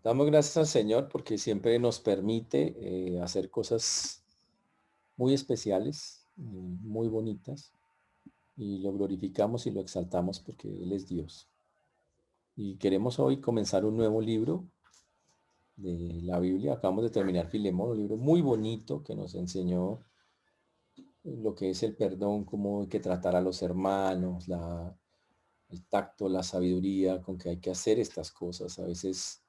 Damos gracias al Señor porque siempre nos permite hacer cosas muy especiales, muy bonitas, y lo glorificamos y lo exaltamos porque Él es Dios. Y queremos hoy comenzar un nuevo libro de la Biblia. Acabamos de terminar Filemón, un libro muy bonito que nos enseñó lo que es el perdón, cómo hay que tratar a los hermanos, el tacto, la sabiduría con que hay que hacer estas cosas. A veces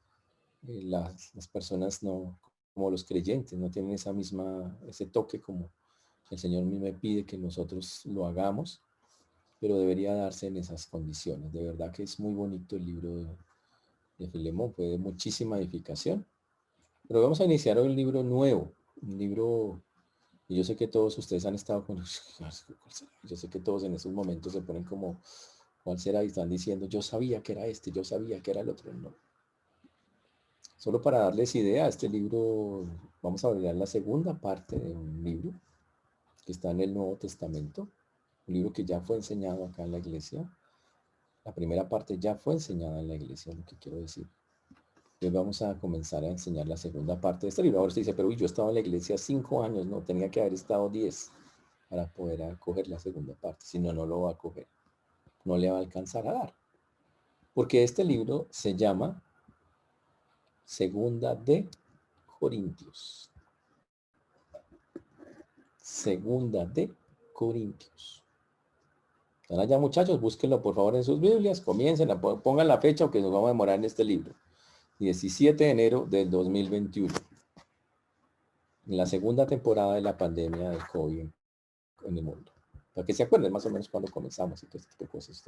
las personas no, como los creyentes, no tienen ese toque como el Señor mismo me pide que nosotros lo hagamos, pero debería darse en esas condiciones. De verdad que es muy bonito el libro de Filemón, fue de muchísima edificación. Pero vamos a iniciar hoy un libro nuevo, un libro, y yo sé que todos ustedes han estado con, yo sé que todos en esos momentos se ponen como, ¿cuál será? Y están diciendo, yo sabía que era este, yo sabía que era el otro. No. Solo para darles idea, este libro, vamos a hablar la segunda parte de un libro que está en el Nuevo Testamento, un libro que ya fue enseñado acá en la iglesia. La primera parte ya fue enseñada en la iglesia, lo que quiero decir. Hoy vamos a comenzar a enseñar la segunda parte de este libro. Ahora usted dice, pero uy, yo estaba en la iglesia 5 años, no, tenía que haber estado 10 para poder acoger la segunda parte, si no, no lo va a coger, no le va a alcanzar a dar. Porque este libro se llama Segunda de Corintios. Segunda de Corintios. Ahora ya muchachos, búsquenlo por favor en sus Biblias, comiencen, pongan la fecha o que nos vamos a demorar en este libro. 17 de enero del 2021, en la segunda temporada de la pandemia del COVID en el mundo. Para que se acuerden más o menos cuando comenzamos y todo este tipo de cosas.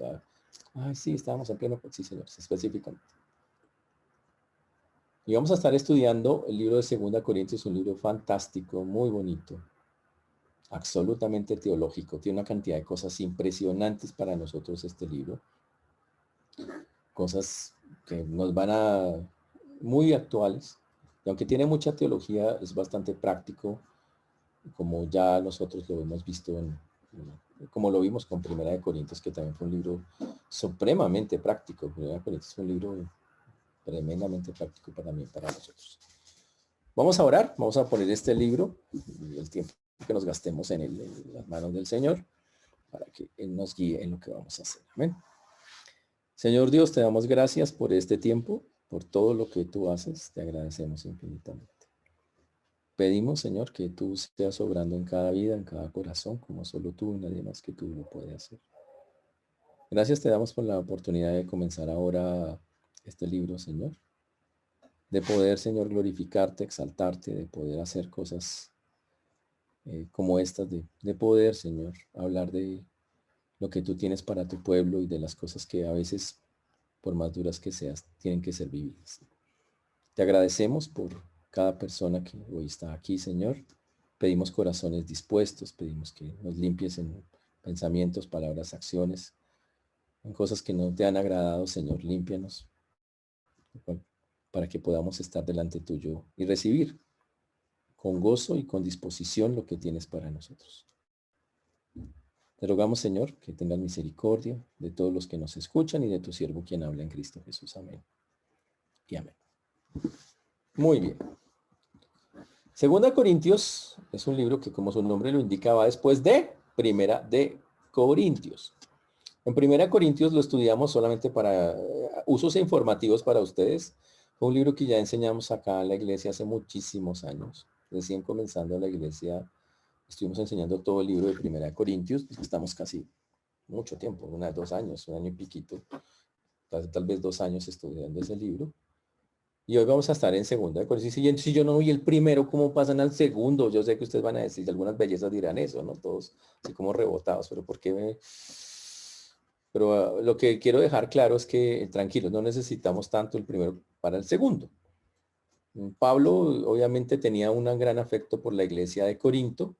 Ay, sí, estábamos en pleno, sí señores, específicamente. Y vamos a estar estudiando el libro de Segunda Corintios, un libro fantástico, muy bonito, absolutamente teológico. Tiene una cantidad de cosas impresionantes para nosotros este libro. Cosas que nos van a muy actuales. Y aunque tiene mucha teología, es bastante práctico, como ya nosotros lo hemos visto como lo vimos con Primera de Corintios, que también fue un libro supremamente práctico. Primera de Corintios fue un libro tremendamente práctico para mí, para nosotros. Vamos a orar, vamos a poner este libro y el tiempo que nos gastemos en las manos del Señor para que Él nos guíe en lo que vamos a hacer. Amén. Señor Dios, te damos gracias por este tiempo, por todo lo que tú haces. Te agradecemos infinitamente. Pedimos, Señor, que tú seas obrando en cada vida, en cada corazón, como solo tú y nadie más que tú lo puede hacer. Gracias te damos por la oportunidad de comenzar ahora este libro, Señor. De poder, Señor, glorificarte, exaltarte, de poder hacer cosas como estas, de poder, Señor, hablar de lo que tú tienes para tu pueblo y de las cosas que a veces, por más duras que seas, tienen que ser vividas. Te agradecemos por cada persona que hoy está aquí, Señor. Pedimos corazones dispuestos, pedimos que nos limpies en pensamientos, palabras, acciones, en cosas que no te han agradado, Señor, límpianos para que podamos estar delante tuyo y recibir con gozo y con disposición lo que tienes para nosotros. Te rogamos, Señor, que tengas misericordia de todos los que nos escuchan y de tu siervo quien habla en Cristo Jesús. Amén. Y amén. Muy bien. Segunda Corintios es un libro que, como su nombre lo indica, va después de Primera de Corintios. En Primera Corintios lo estudiamos solamente para usos informativos para ustedes. Fue un libro que ya enseñamos acá en la iglesia hace muchísimos años. Recién comenzando la iglesia, estuvimos enseñando todo el libro de Primera de Corintios. Estamos casi mucho tiempo, 2 años, un año y piquito, tal vez 2 años estudiando ese libro. Y hoy vamos a estar en segunda de Corintios. Si yo no vi el primero, ¿cómo pasan al segundo? Yo sé que ustedes van a decir, algunas bellezas dirán eso, ¿no? Todos así como rebotados, pero ¿por qué me...? Pero lo que quiero dejar claro es que, tranquilos, no necesitamos tanto el primero para el segundo. Pablo obviamente tenía un gran afecto por la iglesia de Corinto.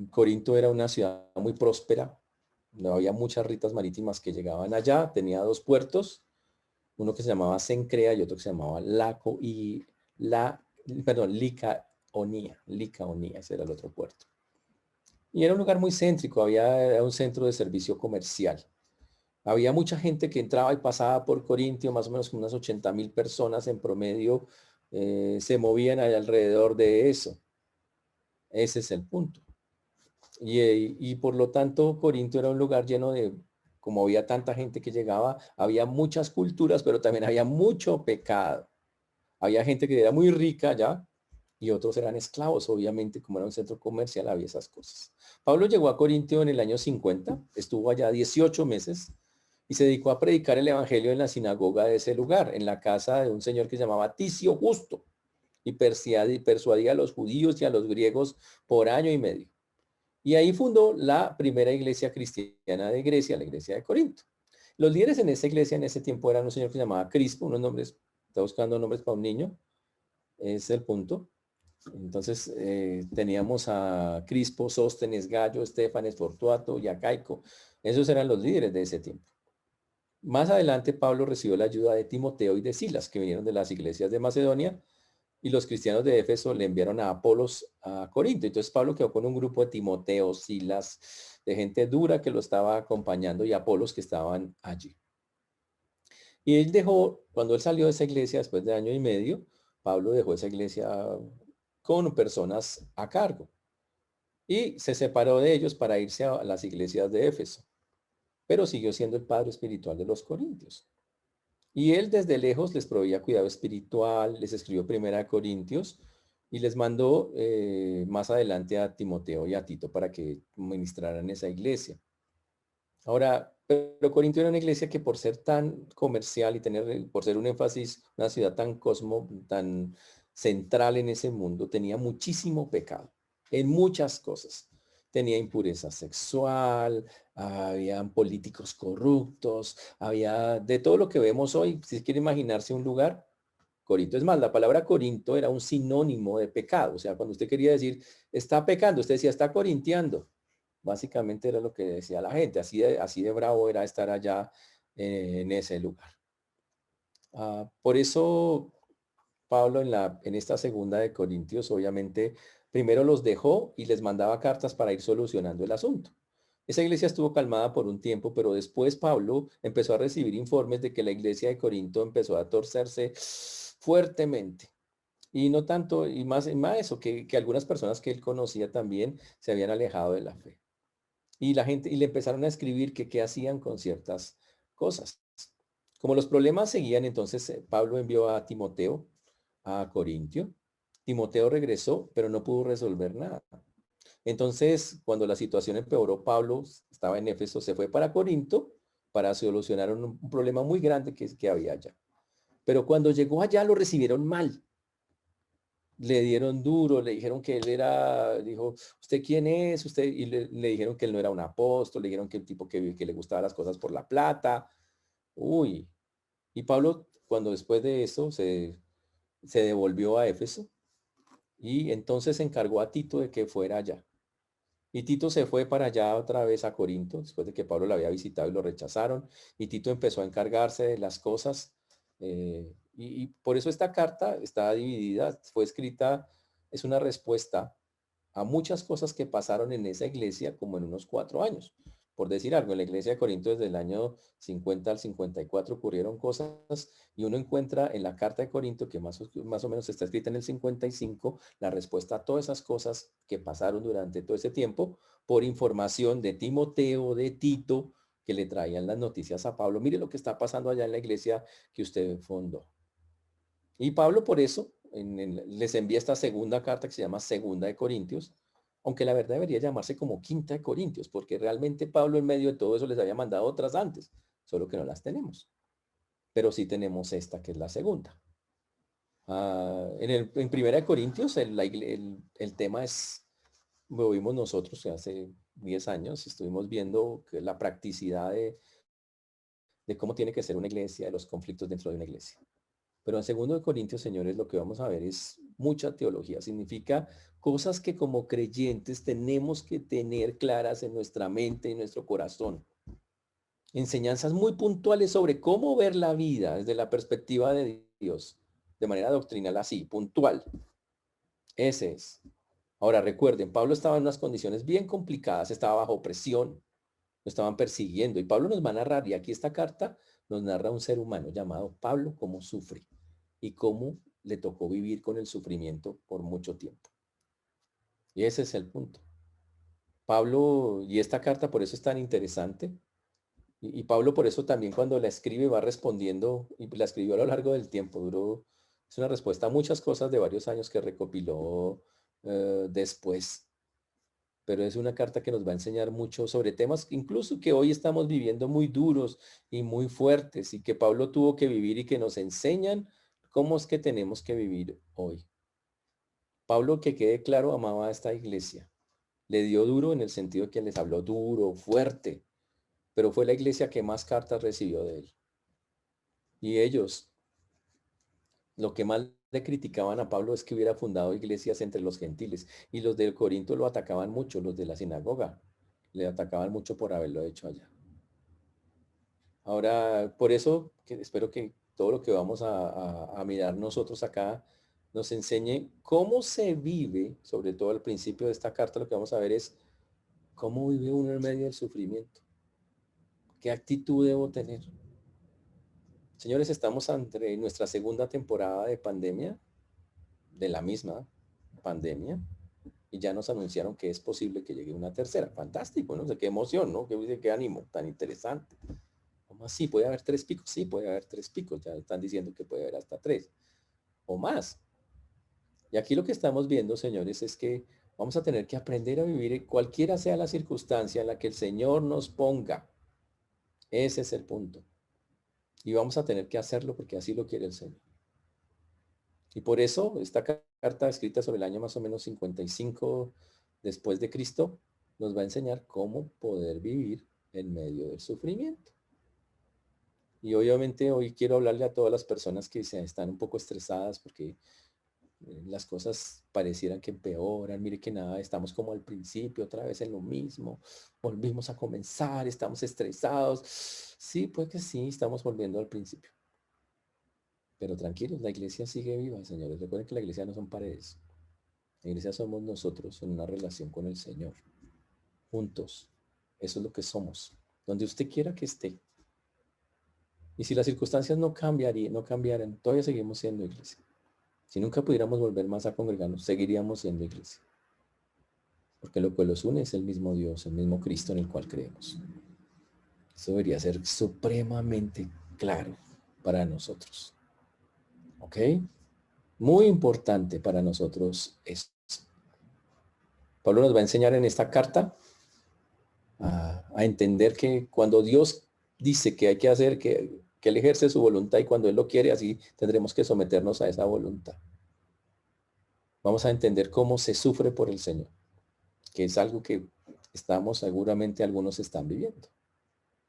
Corinto era una ciudad muy próspera. Había muchas rutas marítimas que llegaban allá. Tenía 2 puertos, uno que se llamaba Cencrea y otro que se llamaba Licaonía, ese era el otro puerto. Y era un lugar muy céntrico, era un centro de servicio comercial. Había mucha gente que entraba y pasaba por Corintio, más o menos unas 80.000 personas en promedio se movían ahí alrededor de eso. Ese es el punto. Y por lo tanto, Corinto era un lugar lleno de, como había tanta gente que llegaba, había muchas culturas, pero también había mucho pecado. Había gente que era muy rica ya y otros eran esclavos, obviamente, como era un centro comercial, había esas cosas. Pablo llegó a Corintio en el año 50, estuvo allá 18 meses y se dedicó a predicar el evangelio en la sinagoga de ese lugar, en la casa de un señor que se llamaba Ticio Justo, y persuadía a los judíos y a los griegos por año y medio. Y ahí fundó la primera iglesia cristiana de Grecia, la iglesia de Corinto. Los líderes en esa iglesia en ese tiempo eran un señor que se llamaba Crispo, unos nombres, está buscando nombres para un niño, es el punto. Entonces teníamos a Crispo, Sóstenes, Gallo, Estefanes, Fortuato y Acaico. Esos eran los líderes de ese tiempo. Más adelante Pablo recibió la ayuda de Timoteo y de Silas, que vinieron de las iglesias de Macedonia, y los cristianos de Éfeso le enviaron a Apolos a Corinto. Entonces Pablo quedó con un grupo de Timoteo, Silas, de gente dura que lo estaba acompañando y Apolos que estaban allí. Y él dejó, cuando él salió de esa iglesia después de año y medio, Pablo dejó esa iglesia con personas a cargo y se separó de ellos para irse a las iglesias de Éfeso, pero siguió siendo el padre espiritual de los corintios. Y él desde lejos les proveía cuidado espiritual, les escribió primera a Corintios y les mandó más adelante a Timoteo y a Tito para que ministraran esa iglesia. Ahora, pero Corintio era una iglesia que por ser tan comercial y tener, por ser un énfasis, una ciudad tan central en ese mundo, tenía muchísimo pecado en muchas cosas. Tenía impureza sexual, habían políticos corruptos, había de todo lo que vemos hoy. Si quiere imaginarse un lugar, Corinto. Es más, la palabra Corinto era un sinónimo de pecado. O sea, cuando usted quería decir, está pecando, usted decía, está corintiando. Básicamente era lo que decía la gente. Así de bravo era estar allá en ese lugar. Por eso Pablo en esta segunda de Corintios, obviamente, primero los dejó y les mandaba cartas para ir solucionando el asunto. Esa iglesia estuvo calmada por un tiempo, pero después Pablo empezó a recibir informes de que la iglesia de Corinto empezó a torcerse fuertemente. Y no tanto, y más eso, que algunas personas que él conocía también se habían alejado de la fe. Y la gente, y le empezaron a escribir que qué hacían con ciertas cosas. Como los problemas seguían, entonces Pablo envió a Timoteo a Corintio. Timoteo regresó, pero no pudo resolver nada. Entonces, cuando la situación empeoró, Pablo estaba en Éfeso, se fue para Corinto para solucionar un problema muy grande que había allá. Pero cuando llegó allá lo recibieron mal. Le dieron duro, le dijeron que él era, dijo, ¿usted quién es? Usted, y le dijeron que él no era un apóstol, le dijeron que el tipo que le gustaba las cosas por la plata. Uy. Y Pablo, cuando después de eso se devolvió a Éfeso y entonces encargó a Tito de que fuera allá. Y Tito se fue para allá otra vez a Corinto, después de que Pablo lo había visitado y lo rechazaron. Y Tito empezó a encargarse de las cosas. Y por eso esta carta está dividida, fue escrita, es una respuesta a muchas cosas que pasaron en esa iglesia como en unos 4 años. Por decir algo, en la iglesia de Corinto desde el año 50 al 54 ocurrieron cosas y uno encuentra en la carta de Corinto, que más o menos está escrita en el 55, la respuesta a todas esas cosas que pasaron durante todo ese tiempo por información de Timoteo, de Tito, que le traían las noticias a Pablo. Mire lo que está pasando allá en la iglesia que usted fundó. Y Pablo por eso les envía esta segunda carta que se llama Segunda de Corintios, aunque la verdad debería llamarse como Quinta de Corintios, porque realmente Pablo en medio de todo eso les había mandado otras antes, solo que no las tenemos. Pero sí tenemos esta que es la segunda. En Primera de Corintios el tema es, lo vimos nosotros que hace 10 años, estuvimos viendo que la practicidad de cómo tiene que ser una iglesia, de los conflictos dentro de una iglesia. Pero en segundo de Corintios, señores, lo que vamos a ver es mucha teología. Significa cosas que como creyentes tenemos que tener claras en nuestra mente y nuestro corazón. Enseñanzas muy puntuales sobre cómo ver la vida desde la perspectiva de Dios, de manera doctrinal así, puntual. Ese es. Ahora recuerden, Pablo estaba en unas condiciones bien complicadas, estaba bajo presión, lo estaban persiguiendo. Y Pablo nos va a narrar, y aquí esta carta nos narra un ser humano llamado Pablo, cómo sufre y cómo le tocó vivir con el sufrimiento por mucho tiempo. Y ese es el punto. Pablo, y esta carta por eso es tan interesante, y Pablo por eso también cuando la escribe va respondiendo, y la escribió a lo largo del tiempo, es una respuesta a muchas cosas de varios años que recopiló después, pero es una carta que nos va a enseñar mucho sobre temas incluso que hoy estamos viviendo muy duros y muy fuertes y que Pablo tuvo que vivir y que nos enseñan cómo es que tenemos que vivir hoy. Pablo, que quede claro, amaba a esta iglesia. Le dio duro en el sentido que les habló duro, fuerte, pero fue la iglesia que más cartas recibió de él. Y ellos, lo que más le criticaban a Pablo es que hubiera fundado iglesias entre los gentiles. Y los del Corinto lo atacaban mucho, los de la sinagoga. Le atacaban mucho por haberlo hecho allá. Ahora, por eso espero que todo lo que vamos a mirar nosotros acá nos enseñe cómo se vive, sobre todo al principio de esta carta, lo que vamos a ver es cómo vive uno en medio del sufrimiento. ¿Qué actitud debo tener? Señores, estamos ante nuestra segunda temporada de pandemia, de la misma pandemia, y ya nos anunciaron que es posible que llegue una tercera. Fantástico, ¿no? O sea, qué emoción, ¿no? Qué ánimo tan interesante. ¿Cómo así? ¿Puede haber 3 picos? Sí, puede haber 3 picos. Ya están diciendo que puede haber hasta 3 o más. Y aquí lo que estamos viendo, señores, es que vamos a tener que aprender a vivir cualquiera sea la circunstancia en la que el Señor nos ponga. Ese es el punto. Y vamos a tener que hacerlo porque así lo quiere el Señor. Y por eso esta carta escrita sobre el año más o menos 55 después de Cristo nos va a enseñar cómo poder vivir en medio del sufrimiento. Y obviamente hoy quiero hablarle a todas las personas que se están un poco estresadas porque las cosas parecieran que empeoran, mire que nada, estamos como al principio, otra vez en lo mismo, volvimos a comenzar, estamos estresados. Sí, pues que sí, estamos volviendo al principio. Pero tranquilos, la iglesia sigue viva, señores. Recuerden que la iglesia no son paredes. La iglesia somos nosotros en una relación con el Señor, juntos. Eso es lo que somos, donde usted quiera que esté. Y si las circunstancias no cambiaran, todavía seguimos siendo iglesia. Si nunca pudiéramos volver más a congregarnos, seguiríamos siendo iglesia. Porque lo que los une es el mismo Dios, el mismo Cristo en el cual creemos. Eso debería ser supremamente claro para nosotros. ¿Ok? Muy importante para nosotros eso. Pablo nos va a enseñar en esta carta a entender que cuando Dios dice que hay que hacer, que Él ejerce su voluntad y cuando Él lo quiere, así tendremos que someternos a esa voluntad. Vamos a entender cómo se sufre por el Señor, que es algo que seguramente algunos están viviendo.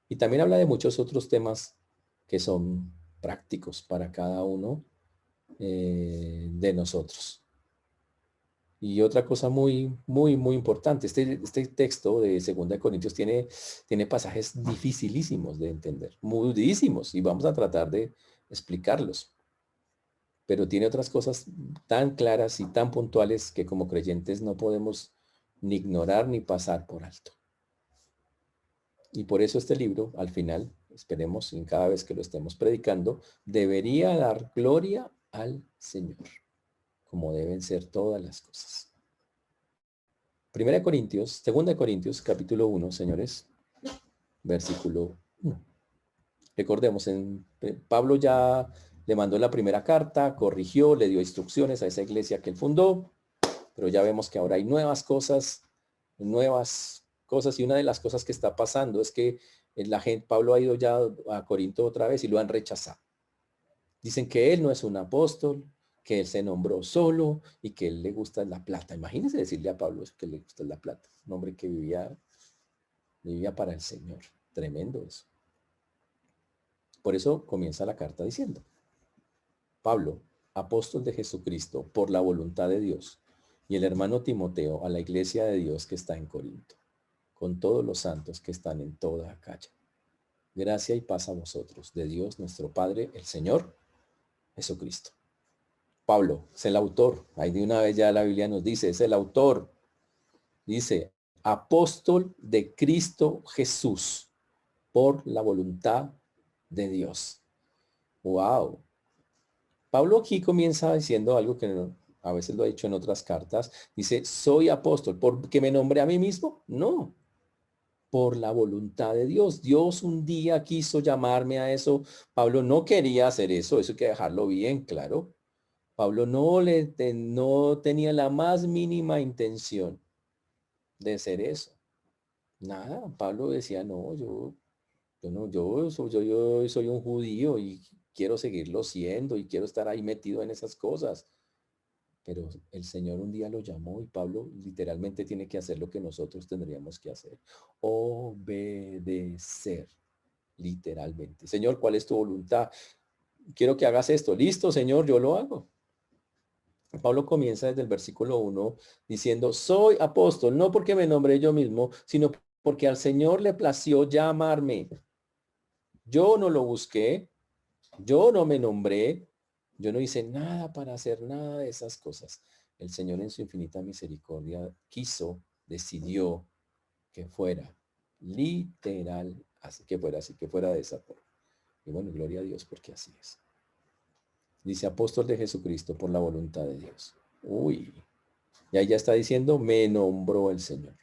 Y también habla de muchos otros temas que son prácticos para cada uno de nosotros. Y otra cosa muy, muy, muy importante, este texto de 2 Corintios tiene pasajes dificilísimos de entender, mudísimos, y vamos a tratar de explicarlos. Pero tiene otras cosas tan claras y tan puntuales que como creyentes no podemos ni ignorar ni pasar por alto. Y por eso este libro, al final, esperemos, en cada vez que lo estemos predicando, debería dar gloria al Señor, como deben ser todas las cosas. 2 Corintios, capítulo 1, señores, versículo 1. Recordemos, Pablo ya le mandó la primera carta, corrigió, le dio instrucciones a esa iglesia que él fundó, pero ya vemos que ahora hay nuevas cosas, y una de las cosas que está pasando es que Pablo ha ido ya a Corinto otra vez y lo han rechazado. Dicen que él no es un apóstol, que él se nombró solo y que él le gusta la plata. Imagínense decirle a Pablo eso, que le gusta la plata. Un hombre que vivía para el Señor. Tremendo eso. Por eso comienza la carta diciendo: Pablo, apóstol de Jesucristo, por la voluntad de Dios, y el hermano Timoteo a la iglesia de Dios que está en Corinto, con todos los santos que están en toda Acaya. Gracia y paz a vosotros, de Dios nuestro Padre, el Señor Jesucristo. Pablo es el autor. Ahí de una vez ya la Biblia nos dice, es el autor. Dice, apóstol de Cristo Jesús, por la voluntad de Dios. Wow. Pablo aquí comienza diciendo algo que a veces lo ha dicho en otras cartas. Dice, soy apóstol. ¿Porque me nombré a mí mismo? No, por la voluntad de Dios. Dios un día quiso llamarme a eso. Pablo no quería hacer eso hay que dejarlo bien claro. Pablo no tenía la más mínima intención de hacer eso. Nada, Pablo decía, no, yo no, yo soy un judío y quiero seguirlo siendo y quiero estar ahí metido en esas cosas. Pero el Señor un día lo llamó y Pablo literalmente tiene que hacer lo que nosotros tendríamos que hacer. Obedecer, literalmente. Señor, ¿cuál es tu voluntad? Quiero que hagas esto. Listo, Señor, yo lo hago. Pablo comienza desde el versículo 1 diciendo, soy apóstol, no porque me nombré yo mismo, sino porque al Señor le plació llamarme. Yo no lo busqué, yo no me nombré, yo no hice nada para hacer nada de esas cosas. El Señor en su infinita misericordia quiso, decidió que fuera literal, así que fuera de esa forma. Y bueno, gloria a Dios porque así es. Dice apóstol de Jesucristo por la voluntad de Dios. Uy, y ahí ya está diciendo, me nombró el Señor.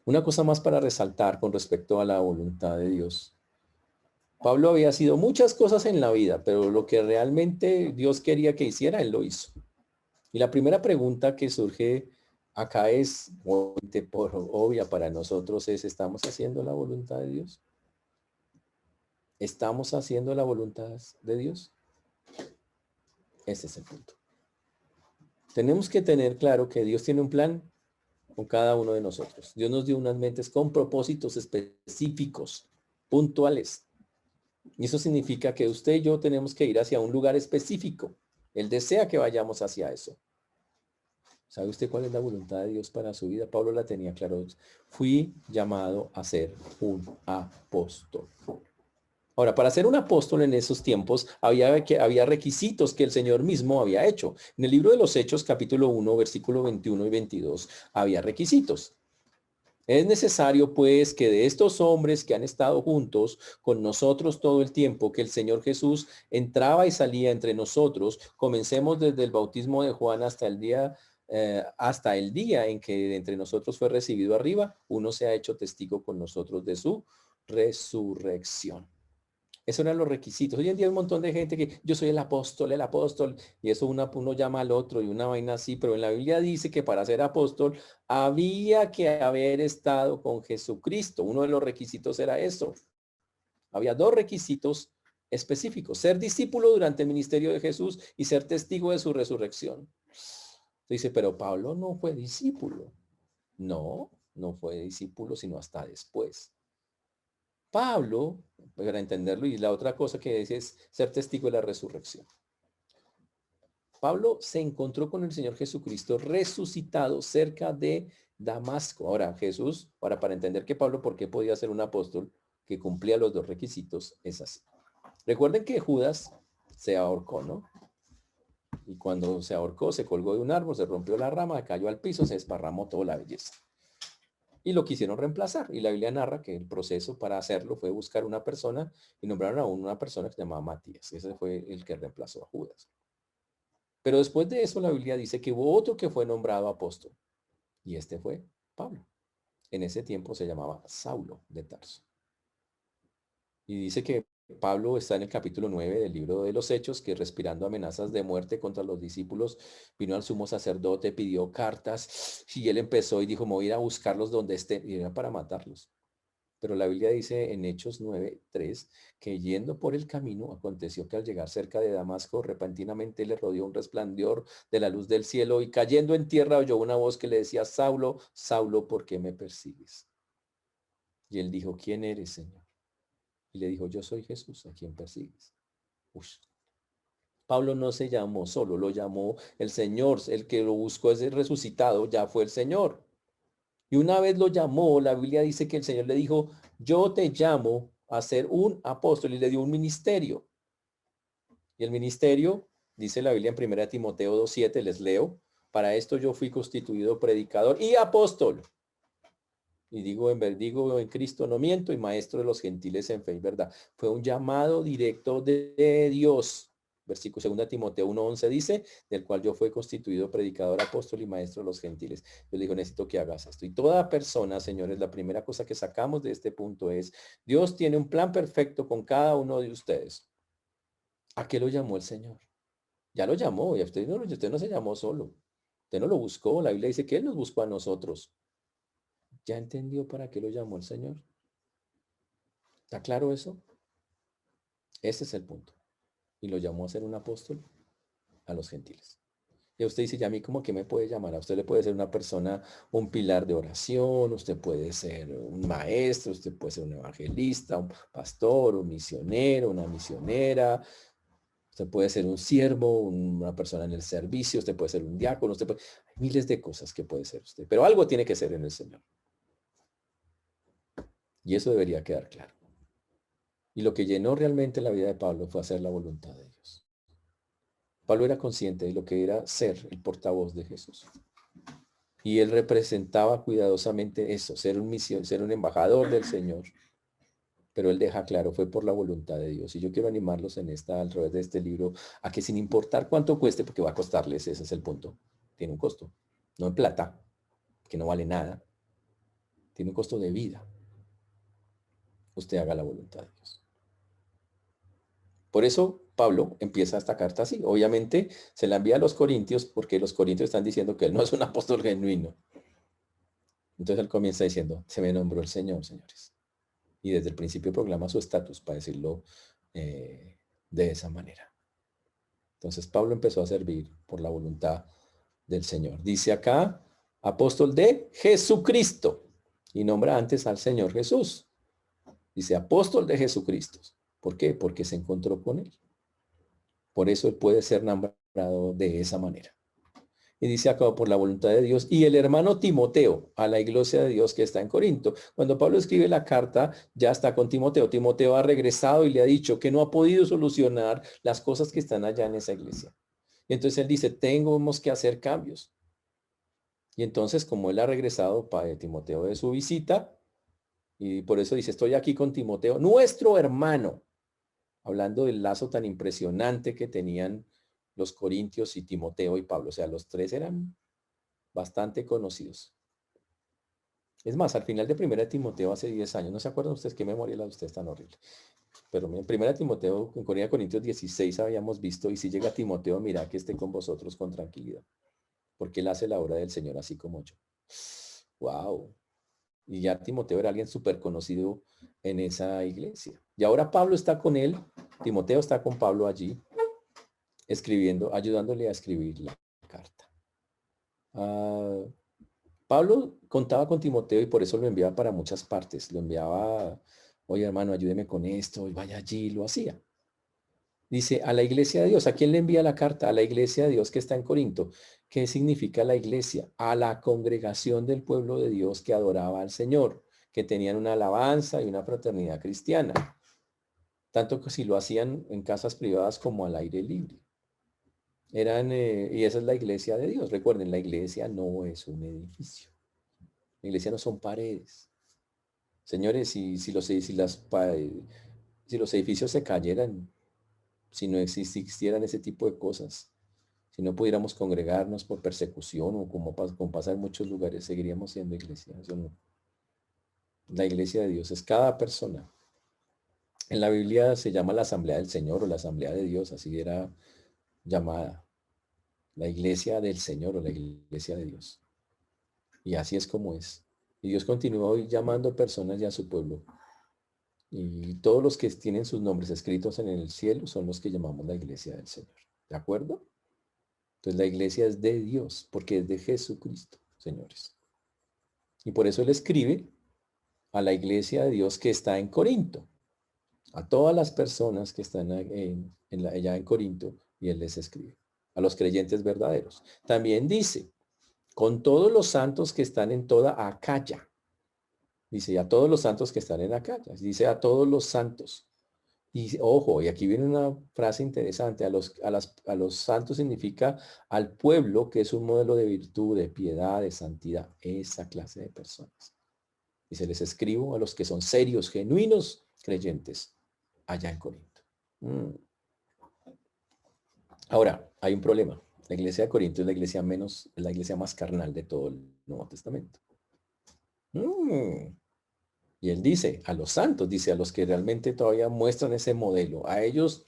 Una cosa más para resaltar con respecto a la voluntad de Dios. Pablo había sido muchas cosas en la vida, pero lo que realmente Dios quería que hiciera, él lo hizo. Y la primera pregunta que surge acá es, por obvia para nosotros, es, ¿estamos haciendo la voluntad de Dios? ¿Estamos haciendo la voluntad de Dios? Ese es el punto. Tenemos que tener claro que Dios tiene un plan con cada uno de nosotros. Dios nos dio unas mentes con propósitos específicos, puntuales. Y eso significa que usted y yo tenemos que ir hacia un lugar específico. Él desea que vayamos hacia eso. ¿Sabe usted cuál es la voluntad de Dios para su vida? Pablo la tenía claro. Fui llamado a ser un apóstol. Ahora, para ser un apóstol en esos tiempos había requisitos que el Señor mismo había hecho. En el libro de los Hechos, capítulo 1, versículo 21 y 22, había requisitos. Es necesario, pues, que de estos hombres que han estado juntos con nosotros todo el tiempo, que el Señor Jesús entraba y salía entre nosotros, comencemos desde el bautismo de Juan hasta el día en que entre nosotros fue recibido arriba, uno se ha hecho testigo con nosotros de su resurrección. Esos eran los requisitos. Hoy en día hay un montón de gente que yo soy el apóstol, y eso uno llama al otro y una vaina así, pero en la Biblia dice que para ser apóstol había que haber estado con Jesucristo. Uno de los requisitos era eso. Había dos requisitos específicos: ser discípulo durante el ministerio de Jesús y ser testigo de su resurrección. Dice, pero Pablo no fue discípulo. No, no fue discípulo, sino hasta después. Pablo, para entenderlo, y la otra cosa que dice es ser testigo de la resurrección. Pablo se encontró con el Señor Jesucristo resucitado cerca de Damasco. Ahora, para entender que Pablo, ¿por qué podía ser un apóstol que cumplía los dos requisitos? Es así. Recuerden que Judas se ahorcó, ¿no? Y cuando se ahorcó, se colgó de un árbol, se rompió la rama, cayó al piso, se desparramó toda la belleza. Y lo quisieron reemplazar. Y la Biblia narra que el proceso para hacerlo fue buscar una persona y nombraron a una persona que se llamaba Matías. Ese fue el que reemplazó a Judas. Pero después de eso la Biblia dice que hubo otro que fue nombrado apóstol. Y este fue Pablo. En ese tiempo se llamaba Saulo de Tarso. Y dice que Pablo está en el capítulo 9 del libro de los Hechos, que respirando amenazas de muerte contra los discípulos, vino al sumo sacerdote, pidió cartas, y él empezó y dijo, me voy a ir a buscarlos donde estén, y era para matarlos. Pero la Biblia dice en Hechos 9:3 que yendo por el camino, aconteció que al llegar cerca de Damasco, repentinamente le rodeó un resplandor de la luz del cielo, y cayendo en tierra oyó una voz que le decía, Saulo, Saulo, ¿por qué me persigues? Y él dijo, ¿quién eres, Señor? Y le dijo, yo soy Jesús, a quien persigues. Ush. Pablo no se llamó solo, lo llamó el Señor. El que lo buscó es el resucitado, ya fue el Señor. Y una vez lo llamó, la Biblia dice que el Señor le dijo, yo te llamo a ser un apóstol, y le dio un ministerio. Y el ministerio, dice la Biblia en 1 Timoteo 2:7, les leo, para esto yo fui constituido predicador y apóstol. Y digo en Cristo no miento y maestro de los gentiles en fe y verdad. Fue un llamado directo de Dios. Versículo 2 Timoteo 1:11 dice, del cual yo fui constituido predicador, apóstol y maestro de los gentiles. Yo le digo, necesito que hagas esto. Y toda persona, señores, la primera cosa que sacamos de este punto es, Dios tiene un plan perfecto con cada uno de ustedes. ¿A qué lo llamó el Señor? Ya lo llamó, y usted no se llamó solo. Usted no lo buscó. La Biblia dice que Él nos buscó a nosotros. ¿Ya entendió para qué lo llamó el Señor? ¿Está claro eso? Ese es el punto. Y lo llamó a ser un apóstol a los gentiles. Y usted dice, ¿ya a mí cómo que me puede llamar? A usted le puede ser una persona, un pilar de oración, usted puede ser un maestro, usted puede ser un evangelista, un pastor, un misionero, una misionera, usted puede ser un siervo, una persona en el servicio, usted puede ser un diácono, hay miles de cosas que puede ser usted, pero algo tiene que ser en el Señor. Y eso debería quedar claro. Y lo que llenó realmente la vida de Pablo fue hacer la voluntad de Dios. Pablo era consciente de lo que era ser el portavoz de Jesús. Y él representaba cuidadosamente eso, ser un embajador del Señor. Pero él deja claro, fue por la voluntad de Dios. Y yo quiero animarlos a través de este libro, a que sin importar cuánto cueste, porque va a costarles, ese es el punto, tiene un costo, no en plata, que no vale nada, tiene un costo de vida. Usted haga la voluntad de Dios. Por eso Pablo empieza esta carta así. Obviamente se la envía a los corintios porque los corintios están diciendo que él no es un apóstol genuino. Entonces él comienza diciendo, se me nombró el Señor, señores. Y desde el principio proclama su estatus, para decirlo de esa manera. Entonces Pablo empezó a servir por la voluntad del Señor. Dice acá, apóstol de Jesucristo. Y nombra antes al Señor Jesús. Dice apóstol de Jesucristo. ¿Por qué? Porque se encontró con él. Por eso él puede ser nombrado de esa manera. Y dice acá por la voluntad de Dios. Y el hermano Timoteo, a la iglesia de Dios que está en Corinto. Cuando Pablo escribe la carta, ya está con Timoteo. Timoteo ha regresado y le ha dicho que no ha podido solucionar las cosas que están allá en esa iglesia. Y entonces él dice, tenemos que hacer cambios. Y entonces, como él ha regresado para Timoteo de su visita, y por eso dice, estoy aquí con Timoteo, nuestro hermano, hablando del lazo tan impresionante que tenían los corintios y Timoteo y Pablo. O sea, los tres eran bastante conocidos. Es más, al final de Primera de Timoteo hace 10 años, ¿no se acuerdan ustedes? Qué memoria la de ustedes tan horrible. Pero en Primera de Timoteo, en Corintios 16 habíamos visto, y si llega Timoteo, mira que esté con vosotros con tranquilidad, porque él hace la obra del Señor así como yo. Wow. Y ya Timoteo era alguien súper conocido en esa iglesia. Y ahora Pablo está con él, Timoteo está con Pablo allí, escribiendo, ayudándole a escribir la carta. Pablo contaba con Timoteo y por eso lo enviaba para muchas partes. Lo enviaba, oye hermano, ayúdeme con esto, y vaya allí, lo hacía. Dice, a la iglesia de Dios. ¿A quién le envía la carta? A la iglesia de Dios que está en Corinto. ¿Qué significa la iglesia? A la congregación del pueblo de Dios que adoraba al Señor, que tenían una alabanza y una fraternidad cristiana. Tanto que si lo hacían en casas privadas como al aire libre. Y esa es la iglesia de Dios. Recuerden, la iglesia no es un edificio. La iglesia no son paredes. Señores, si los edificios se cayeran, si no existieran ese tipo de cosas, si no pudiéramos congregarnos por persecución o como pasa en muchos lugares, seguiríamos siendo iglesia. Eso no. La iglesia de Dios es cada persona. En la Biblia se llama la asamblea del Señor o la asamblea de Dios, así era llamada. La iglesia del Señor o la iglesia de Dios. Y así es como es. Y Dios continúa hoy llamando personas ya a su pueblo. Y todos los que tienen sus nombres escritos en el cielo son los que llamamos la iglesia del Señor. ¿De acuerdo? Entonces la iglesia es de Dios, porque es de Jesucristo, señores. Y por eso él escribe a la iglesia de Dios que está en Corinto, a todas las personas que están allá en Corinto, y él les escribe, a los creyentes verdaderos. También dice, con todos los santos que están en toda Acaya. Dice, a todos los santos que están en Acaya. Dice, a todos los santos. Y ojo, y aquí viene una frase interesante, a los santos significa al pueblo que es un modelo de virtud, de piedad, de santidad, esa clase de personas. Y se les escribo a los que son serios, genuinos creyentes allá en Corinto. Ahora, hay un problema. La iglesia de Corinto es la iglesia más carnal de todo el Nuevo Testamento. Y él dice, a los santos, dice, a los que realmente todavía muestran ese modelo, a ellos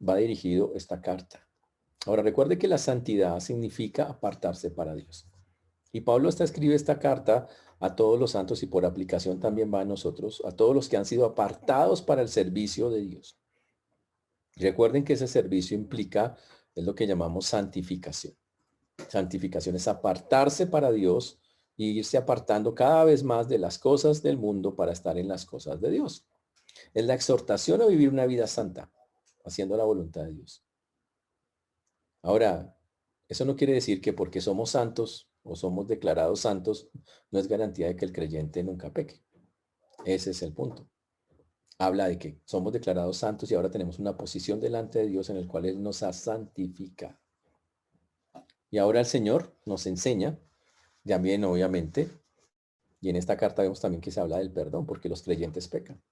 va dirigido esta carta. Ahora, recuerde que la santidad significa apartarse para Dios. Y Pablo escribe esta carta a todos los santos y por aplicación también va a nosotros, a todos los que han sido apartados para el servicio de Dios. Recuerden que ese servicio implica, es lo que llamamos santificación. Santificación es apartarse para Dios y irse apartando cada vez más de las cosas del mundo para estar en las cosas de Dios. Es la exhortación a vivir una vida santa, haciendo la voluntad de Dios. Ahora, eso no quiere decir que porque somos santos o somos declarados santos, no es garantía de que el creyente nunca peque. Ese es el punto. Habla de que somos declarados santos y ahora tenemos una posición delante de Dios en el cual Él nos ha santificado. Y ahora el Señor nos enseña, también obviamente, y en esta carta vemos también que se habla del perdón, porque los creyentes pecan.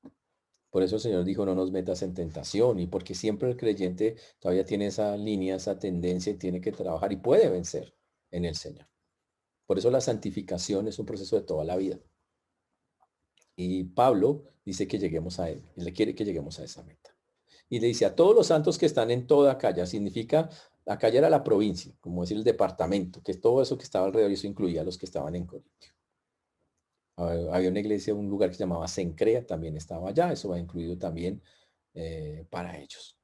Por eso el Señor dijo, no nos metas en tentación, y porque siempre el creyente todavía tiene esa línea, esa tendencia, y tiene que trabajar y puede vencer en el Señor. Por eso la santificación es un proceso de toda la vida. Y Pablo dice que lleguemos a él, y le quiere que lleguemos a esa meta. Y le dice a todos los santos que están en toda Acaya, significa, Acaya era la provincia, como decir el departamento, que es todo eso que estaba alrededor, y eso incluía a los que estaban en Corintio. Había una iglesia, un lugar que se llamaba Cencrea, también estaba allá, eso va incluido también para ellos.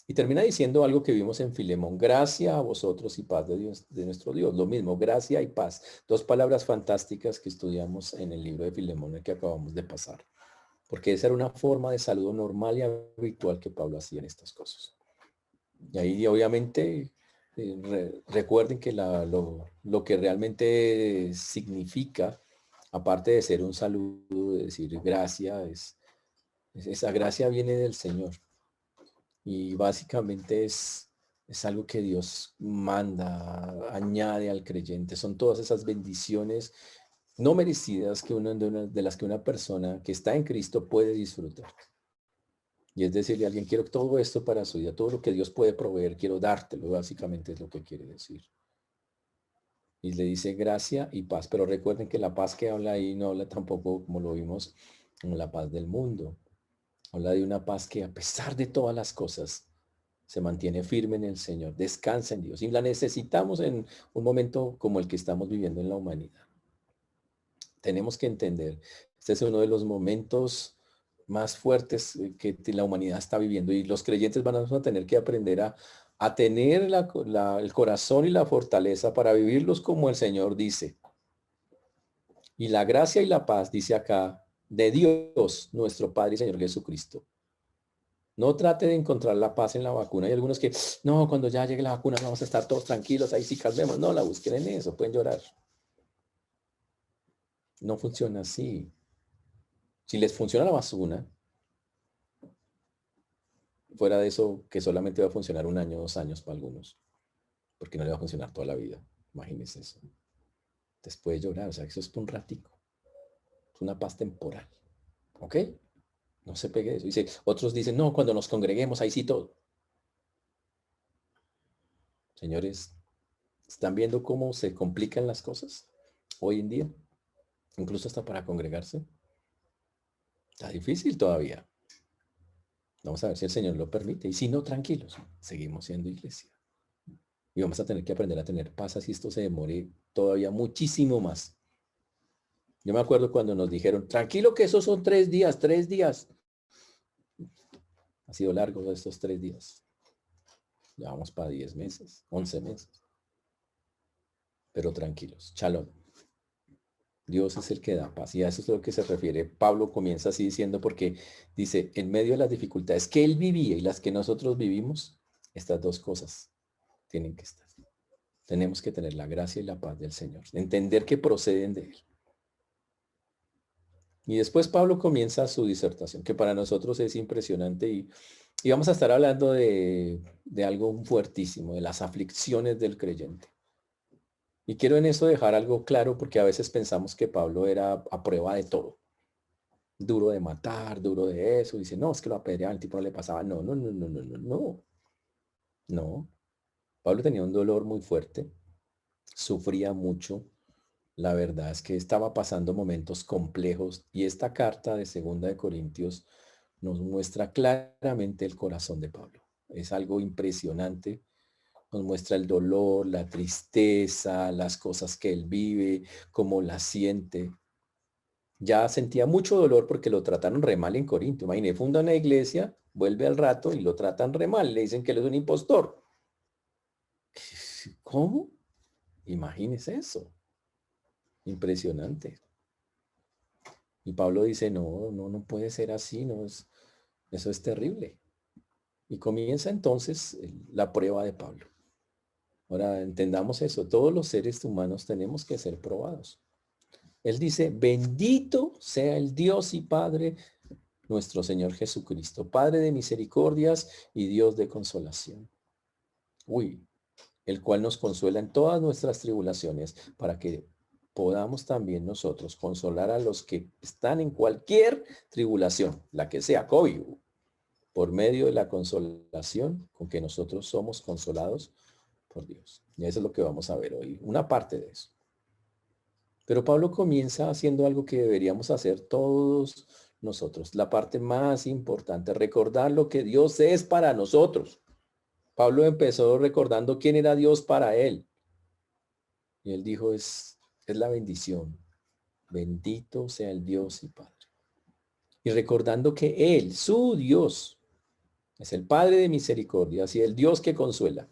Y termina diciendo algo que vimos en Filemón, gracia a vosotros y paz de Dios, de nuestro Dios. Lo mismo, gracia y paz. Dos palabras fantásticas que estudiamos en el libro de Filemón, el que acabamos de pasar. Porque esa era una forma de saludo normal y habitual que Pablo hacía en estas cosas. Y ahí obviamente recuerden que lo que realmente significa, aparte de ser un saludo, de decir gracia, esa gracia viene del Señor. Y básicamente es algo que Dios manda, añade al creyente. Son todas esas bendiciones no merecidas que de las que una persona que está en Cristo puede disfrutar. Y es decirle a alguien, quiero todo esto para su vida, todo lo que Dios puede proveer, quiero dártelo, básicamente es lo que quiere decir. Y le dice gracia y paz, pero recuerden que la paz que habla ahí no habla tampoco, como lo vimos, como la paz del mundo. Habla de una paz que a pesar de todas las cosas, se mantiene firme en el Señor, descansa en Dios. Y la necesitamos en un momento como el que estamos viviendo en la humanidad. Tenemos que entender, este es uno de los momentos más fuertes que la humanidad está viviendo y los creyentes van a tener que aprender a tener el corazón y la fortaleza para vivirlos como el Señor dice. Y la gracia y la paz, dice acá, de Dios, nuestro Padre y Señor Jesucristo. No trate de encontrar la paz en la vacuna. Hay algunos que, no, cuando ya llegue la vacuna vamos a estar todos tranquilos, ahí sí calmemos. No, la busquen en eso, pueden llorar. No funciona así. Si les funciona la vacuna, fuera de eso, que solamente va a funcionar 1 año, 2 años para algunos, porque no le va a funcionar toda la vida. Imagínense eso. Después de llorar, o sea, eso es un ratico. Es una paz temporal. ¿Ok? No se pegue eso. Dice, otros dicen, no, cuando nos congreguemos, ahí sí todo. Señores, ¿están viendo cómo se complican las cosas hoy en día? Incluso hasta para congregarse. Está difícil todavía. Vamos a ver si el Señor lo permite. Y si no, tranquilos, seguimos siendo iglesia. Y vamos a tener que aprender a tener paz así esto se demore todavía muchísimo más. Yo me acuerdo cuando nos dijeron, tranquilo que esos son 3 días, 3 días. Ha sido largo estos 3 días. Ya vamos para 10 meses, 11 meses. Pero tranquilos, shalom. Dios es el que da paz. Y a eso es a lo que se refiere. Pablo comienza así diciendo porque dice, en medio de las dificultades que él vivía y las que nosotros vivimos, estas dos cosas tienen que estar. Tenemos que tener la gracia y la paz del Señor. Entender que proceden de Él. Y después Pablo comienza su disertación, que para nosotros es impresionante. Y vamos a estar hablando de algo fuertísimo, de las aflicciones del creyente. Y quiero en eso dejar algo claro porque a veces pensamos que Pablo era a prueba de todo. duro de matar, duro de eso. Dice, no, es que lo apedreaban, el tipo no le pasaba. No, no, no, no, no, no, no. No. Pablo tenía un dolor muy fuerte, sufría mucho. La verdad es que estaba pasando momentos complejos y esta carta de Segunda de Corintios nos muestra claramente el corazón de Pablo. Es algo impresionante. Nos muestra el dolor, la tristeza, las cosas que él vive, cómo las siente. Ya sentía mucho dolor porque lo trataron re mal en Corinto. Imagínate, funda una iglesia, vuelve al rato y lo tratan re mal. Le dicen que él es un impostor. ¿Cómo? Imagínese eso. Impresionante. Y Pablo dice, no, no, no puede ser así, no es, eso es terrible. Y comienza entonces la prueba de Pablo. Ahora entendamos eso, todos los seres humanos tenemos que ser probados. Él dice, bendito sea el Dios y Padre nuestro Señor Jesucristo, Padre de misericordias y Dios de consolación. Uy, el cual nos consuela en todas nuestras tribulaciones para que podamos también nosotros consolar a los que están en cualquier tribulación, la que sea, COVID, por medio de la consolación con que nosotros somos consolados por Dios. Y eso es lo que vamos a ver hoy, una parte de eso. Pero Pablo comienza haciendo algo que deberíamos hacer todos nosotros, la parte más importante, recordar lo que Dios es para nosotros. Pablo empezó recordando quién era Dios para él. Y él dijo, es la bendición. Bendito sea el Dios y Padre. Y recordando que Él, su Dios, es el Padre de misericordias y el Dios que consuela.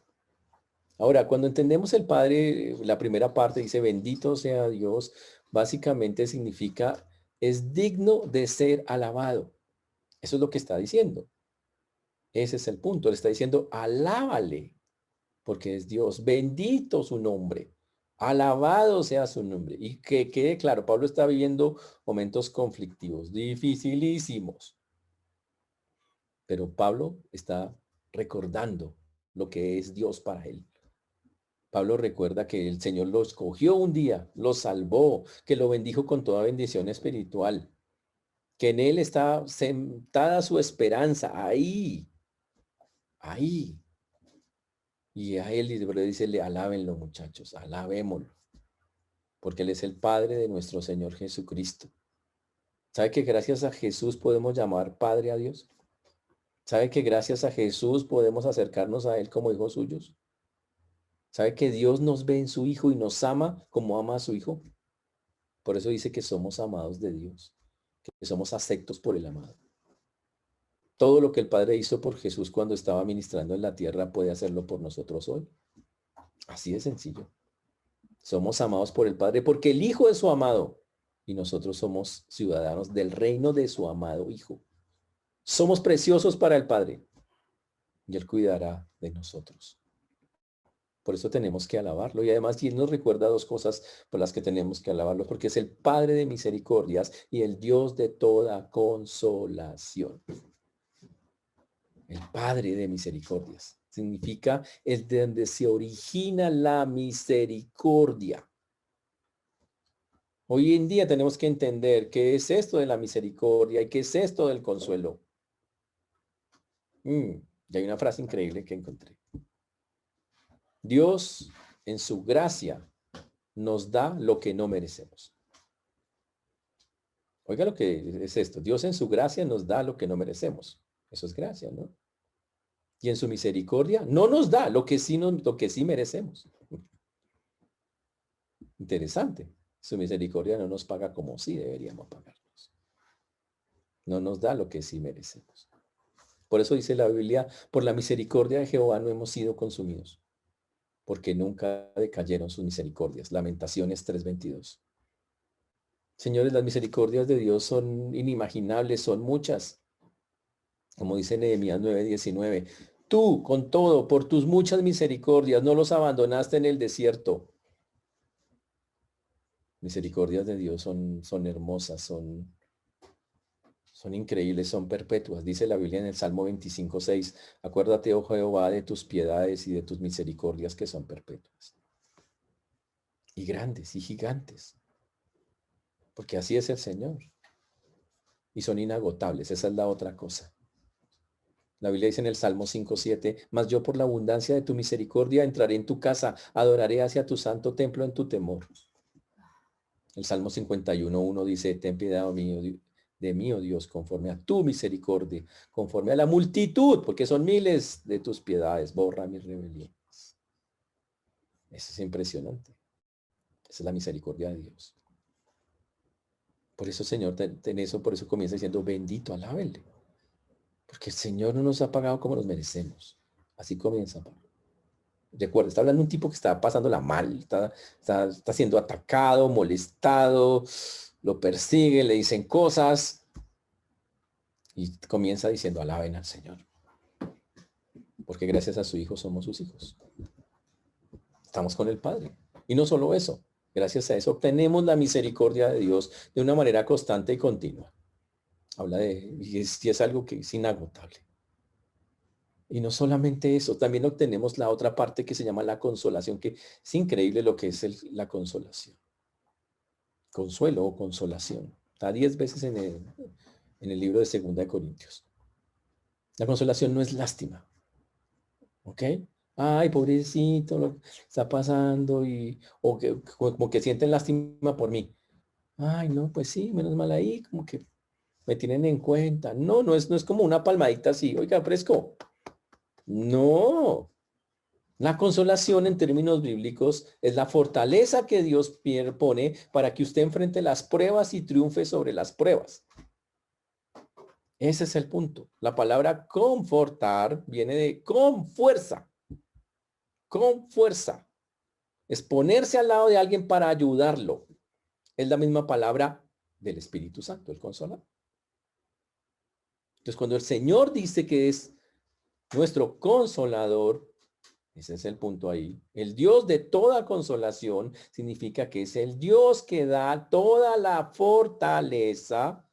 Ahora, cuando entendemos el Padre, la primera parte dice, bendito sea Dios, básicamente significa, es digno de ser alabado. Eso es lo que está diciendo. Ese es el punto. Le está diciendo, alábale, porque es Dios. Bendito su nombre. Alabado sea su nombre. Y que quede claro, Pablo está viviendo momentos conflictivos, dificilísimos. Pero Pablo está recordando lo que es Dios para él. Pablo recuerda que el Señor lo escogió un día, lo salvó, que lo bendijo con toda bendición espiritual, que en él está sentada su esperanza, ahí, ahí. Y a él dice, le alábenlo muchachos, alabémoslo, porque él es el Padre de nuestro Señor Jesucristo. ¿Sabe que gracias a Jesús podemos llamar Padre a Dios? ¿Sabe que gracias a Jesús podemos acercarnos a Él como hijos suyos? ¿Sabe que Dios nos ve en su Hijo y nos ama como ama a su Hijo? Por eso dice que somos amados de Dios, que somos aceptos por el amado. Todo lo que el Padre hizo por Jesús cuando estaba ministrando en la tierra puede hacerlo por nosotros hoy. Así de sencillo. Somos amados por el Padre porque el Hijo es su amado y nosotros somos ciudadanos del reino de su amado Hijo. Somos preciosos para el Padre y Él cuidará de nosotros. Por eso tenemos que alabarlo. Y además, Él nos recuerda dos cosas por las que tenemos que alabarlo, porque es el Padre de misericordias y el Dios de toda consolación. El Padre de misericordias. Significa el de donde se origina la misericordia. Hoy en día tenemos que entender qué es esto de la misericordia y qué es esto del consuelo. Y hay una frase increíble que encontré. Dios, en su gracia, nos da lo que no merecemos. Oiga lo que es esto. Dios en su gracia nos da lo que no merecemos. Eso es gracia, ¿no? Y en su misericordia no nos da lo que lo que sí merecemos. Interesante. Su misericordia no nos paga como sí deberíamos pagarnos. No nos da lo que sí merecemos. Por eso dice la Biblia, por la misericordia de Jehová no hemos sido consumidos, porque nunca decayeron sus misericordias. Lamentaciones 3:22. Señores, las misericordias de Dios son inimaginables, son muchas. Como dice Nehemías 9:19, tú con todo, por tus muchas misericordias, no los abandonaste en el desierto. Misericordias de Dios son hermosas, son increíbles, son perpetuas. Dice la Biblia en el Salmo 25:6, acuérdate, oh Jehová, de tus piedades y de tus misericordias que son perpetuas. Y grandes y gigantes, porque así es el Señor. y son inagotables. Esa es la otra cosa. La Biblia dice en el Salmo 5:7, mas yo por la abundancia de tu misericordia entraré en tu casa, adoraré hacia tu santo templo en tu temor. El Salmo 51:1 dice, ten piedad de mí, oh Dios, conforme a tu misericordia, conforme a la multitud, porque son miles de tus piedades, borra mis rebeliones. Eso es impresionante. Esa es la misericordia de Dios. Por eso, Señor, ten eso, por eso comienza diciendo, bendito, alábenle. Porque el Señor no nos ha pagado como nos merecemos. Así comienza, Pablo. Recuerda, está hablando de un tipo que está pasándola mal, está siendo atacado, molestado, lo persiguen, le dicen cosas. Y comienza diciendo, alaben al Señor. Porque gracias a su Hijo somos sus hijos. Estamos con el Padre. Y no solo eso, gracias a eso obtenemos la misericordia de Dios de una manera constante y continua. Habla y es algo que es inagotable. Y no solamente eso, también obtenemos la otra parte que se llama la consolación, que es increíble lo que es la consolación. Consuelo o consolación. Está 10 veces en el libro de 2 Corintios. La consolación no es lástima. ¿Ok? Ay, pobrecito, lo que está pasando o que, como que sienten lástima por mí. Ay, no, pues sí, menos mal ahí, como que me tienen en cuenta. No es como una palmadita así, oiga, fresco. No. La consolación en términos bíblicos es la fortaleza que Dios pone para que usted enfrente las pruebas y triunfe sobre las pruebas. Ese es el punto. La palabra confortar viene de con fuerza. Con fuerza. Es ponerse al lado de alguien para ayudarlo. Es la misma palabra del Espíritu Santo, el consolador. Entonces, cuando el Señor dice que es nuestro consolador, ese es el punto ahí. El Dios de toda consolación significa que es el Dios que da toda la fortaleza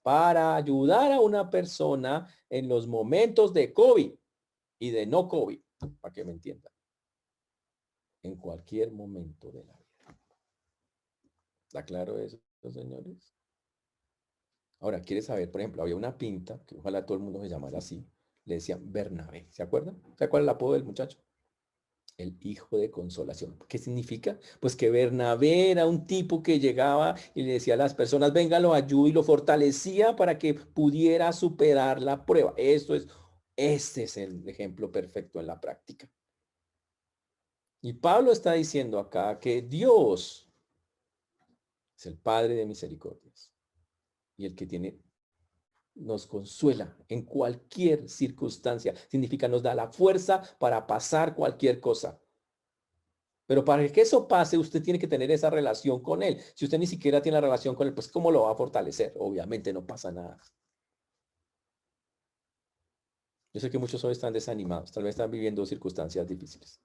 para ayudar a una persona en los momentos de COVID y de no COVID, para que me entiendan. En cualquier momento de la vida. ¿Está claro eso, señores? Ahora, ¿quieres saber? Por ejemplo, había una pinta, que ojalá todo el mundo se llamara así, le decían Bernabé. ¿Se acuerdan? ¿Se acuerdan el apodo del muchacho? El hijo de consolación. ¿Qué significa? Pues que Bernabé era un tipo que llegaba y le decía a las personas, venga, lo ayudo y lo fortalecía para que pudiera superar la prueba. Este es el ejemplo perfecto en la práctica. Y Pablo está diciendo acá que Dios es el Padre de misericordias y el que nos consuela en cualquier circunstancia. Significa nos da la fuerza para pasar cualquier cosa. Pero para que eso pase, usted tiene que tener esa relación con él. Si usted ni siquiera tiene la relación con él, pues ¿cómo lo va a fortalecer? Obviamente no pasa nada. Yo sé que muchos hoy están desanimados, tal vez están viviendo circunstancias difíciles.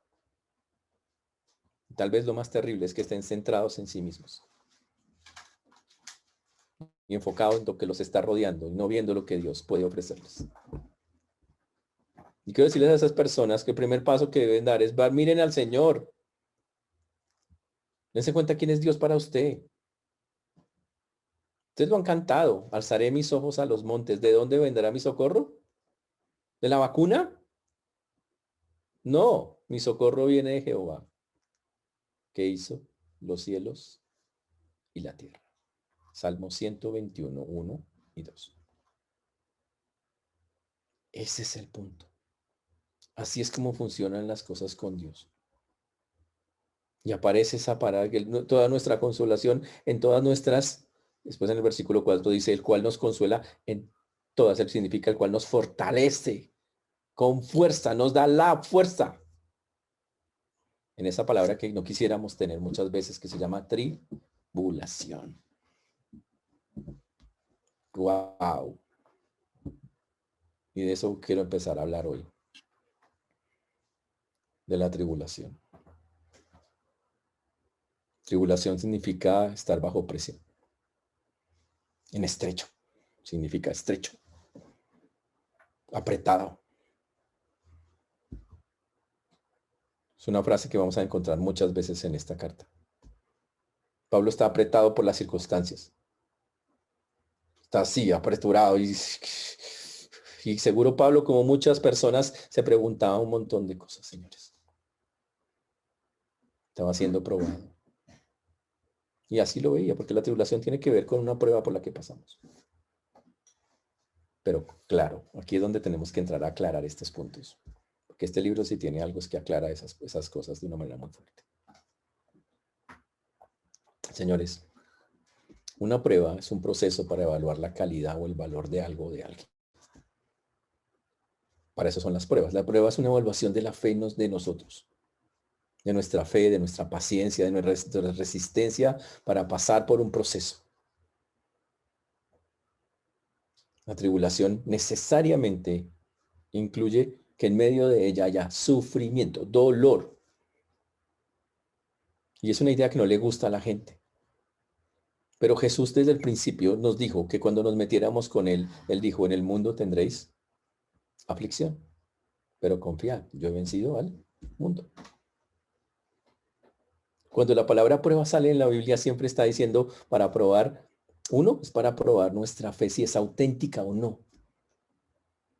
Tal vez lo más terrible es que estén centrados en sí mismos y enfocados en lo que los está rodeando y no viendo lo que Dios puede ofrecerles. Y quiero decirles a esas personas que el primer paso que deben dar es, miren al Señor. Dense cuenta quién es Dios para usted. Ustedes lo han cantado. Alzaré mis ojos a los montes. ¿De dónde vendrá mi socorro? ¿De la vacuna? No, mi socorro viene de Jehová, que hizo los cielos y la tierra. Salmo 121, 1 y 2. Ese es el punto. Así es como funcionan las cosas con Dios. Y aparece esa parada, toda nuestra consolación en todas nuestras, después en el versículo 4 dice, el cual nos consuela en todas, él significa el cual nos fortalece con fuerza, nos da la fuerza. En esa palabra que no quisiéramos tener muchas veces, que se llama tribulación. Wow. Y de eso quiero empezar a hablar hoy. De la tribulación. Tribulación significa estar bajo presión. En estrecho. Significa estrecho. Apretado. Es una frase que vamos a encontrar muchas veces en esta carta. Pablo está apretado por las circunstancias. está así, apresurado. Y seguro Pablo, como muchas personas, se preguntaba un montón de cosas, señores. Estaba siendo probado. Y así lo veía, porque la tribulación tiene que ver con una prueba por la que pasamos. Pero claro, aquí es donde tenemos que entrar a aclarar estos puntos. Porque este libro sí tiene algo es que aclara esas cosas de una manera muy fuerte. Señores, una prueba es un proceso para evaluar la calidad o el valor de algo o de alguien. Para eso son las pruebas. La prueba es una evaluación de la fe de nosotros, de nuestra fe, de nuestra paciencia, de nuestra resistencia para pasar por un proceso. La tribulación necesariamente incluye que en medio de ella haya sufrimiento, dolor. Y es una idea que no le gusta a la gente. Pero Jesús desde el principio nos dijo que cuando nos metiéramos con Él, Él dijo, en el mundo tendréis aflicción, pero confiad, yo he vencido al mundo. Cuando la palabra prueba sale en la Biblia, siempre está diciendo para probar, uno, es para probar nuestra fe, si es auténtica o no.